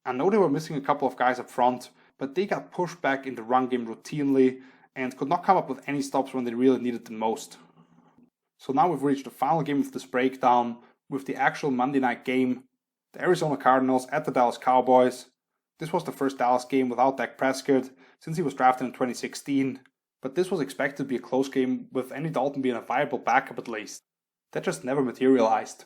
[SPEAKER 1] I know they were missing a couple of guys up front, but they got pushed back in the run game routinely and could not come up with any stops when they really needed them most. So now we've reached the final game of this breakdown, with the actual Monday night game, the Arizona Cardinals at the Dallas Cowboys. This was the first Dallas game without Dak Prescott since he was drafted in 2016, but this was expected to be a close game with Andy Dalton being a viable backup at least. That just never materialized.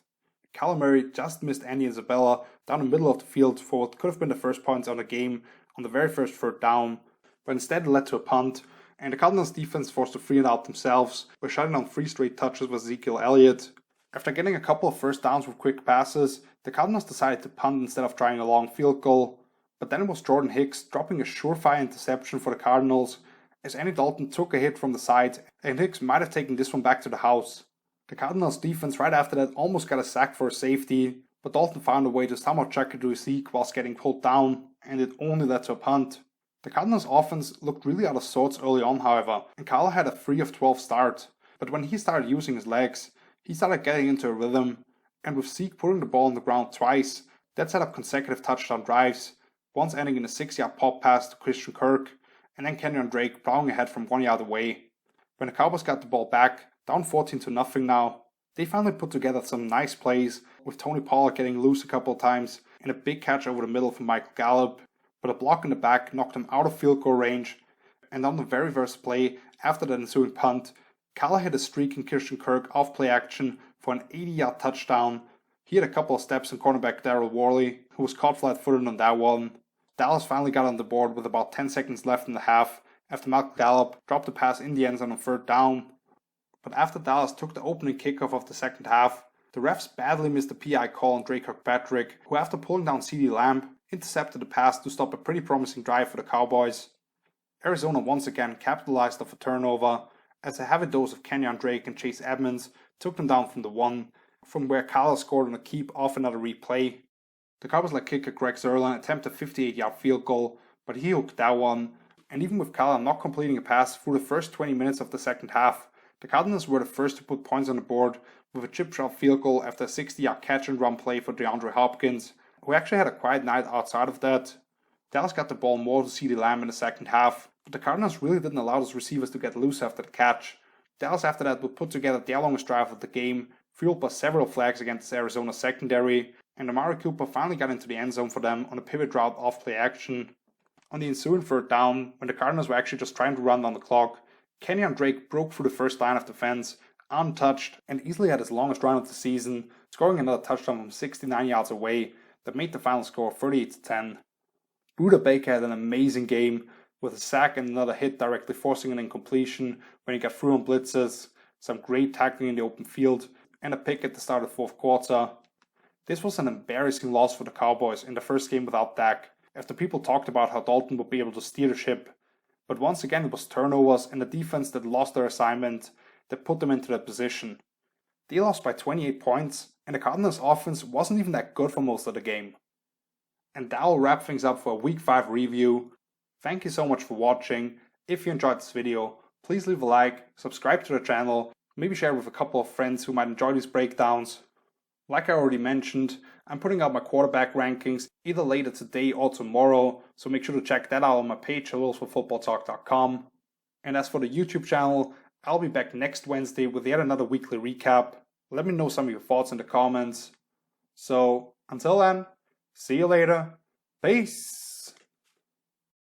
[SPEAKER 1] Kyler Murray just missed Andy Isabella down the middle of the field for what could have been the first points on the game on the very first third down, but instead it led to a punt, and the Cardinals defense forced to free it out themselves by shutting down 3 straight touches with Ezekiel Elliott. After getting a couple of first downs with quick passes, the Cardinals decided to punt instead of trying a long field goal, but then it was Jordan Hicks dropping a surefire interception for the Cardinals as Andy Dalton took a hit from the side, and Hicks might have taken this one back to the house. The Cardinals defense right after that almost got a sack for a safety, but Dalton found a way to somehow check it to Zeke whilst getting pulled down, and it only led to a punt. The Cardinals offense looked really out of sorts early on, however, and Kyler had a 3 of 12 start, but when he started using his legs, he started getting into a rhythm, and with Zeke putting the ball on the ground twice, that set up consecutive touchdown drives, once ending in a 6-yard pop pass to Christian Kirk, and then Kenyon Drake plowing ahead from 1 yard away. When the Cowboys got the ball back, down 14-0 now, they finally put together some nice plays, with Tony Pollard getting loose a couple of times, and a big catch over the middle from Michael Gallup, but a block in the back knocked him out of field goal range, and on the very first play after the ensuing punt, Kyler hit a streaking Christian Kirk off play action for an 80-yard touchdown. He had a couple of steps on cornerback Darryl Worley, who was caught flat-footed on that one. Dallas finally got on the board with about 10 seconds left in the half after Michael Gallup dropped a pass in the end zone on third down. But after Dallas took the opening kickoff of the second half, the refs badly missed the PI call on Dre Kirkpatrick, who after pulling down CeeDee Lamb, intercepted the pass to stop a pretty promising drive for the Cowboys. Arizona once again capitalized off a turnover, as a heavy dose of Kenyon Drake and Chase Edmonds took them down from the 1, from where Kyler scored on a keep off another replay. The Cowboys let kicker Greg Zuerlein attempt a 58-yard field goal, but he hooked that one, and even with Kyler not completing a pass through the first 20 minutes of the second half, the Cardinals were the first to put points on the board with a chip shot field goal after a 60-yard catch and run play for DeAndre Hopkins, who actually had a quiet night outside of that. Dallas got the ball more to CeeDee Lamb in the second half, but the Cardinals really didn't allow those receivers to get loose after the catch. Dallas after that would put together their longest drive of the game, fueled by several flags against Arizona secondary, and Amari Cooper finally got into the end zone for them on a pivot route off play action. On the ensuing third down, when the Cardinals were actually just trying to run down the clock, Kenyon Drake broke through the first line of defense, untouched, and easily had his longest run of the season, scoring another touchdown from 69 yards away that made the final score 38-10. Budda Baker had an amazing game, with a sack and another hit directly forcing an incompletion when he got through on blitzes, some great tackling in the open field, and a pick at the start of the fourth quarter. This was an embarrassing loss for the Cowboys in the first game without Dak, after people talked about how Dalton would be able to steer the ship. But once again it was turnovers and the defense that lost their assignment that put them into that position. They lost by 28 points, and the Cardinals offense wasn't even that good for most of the game. And that will wrap things up for a Week 5 review. Thank you so much for watching. If you enjoyed this video, please leave a like, subscribe to the channel, maybe share with a couple of friends who might enjoy these breakdowns. Like I already mentioned, I'm putting out my quarterback rankings either later today or tomorrow, so make sure to check that out on my page, Footballtalk.com. And as for the YouTube channel, I'll be back next Wednesday with yet another weekly recap. Let me know some of your thoughts in the comments. So, until then, see you later. Peace!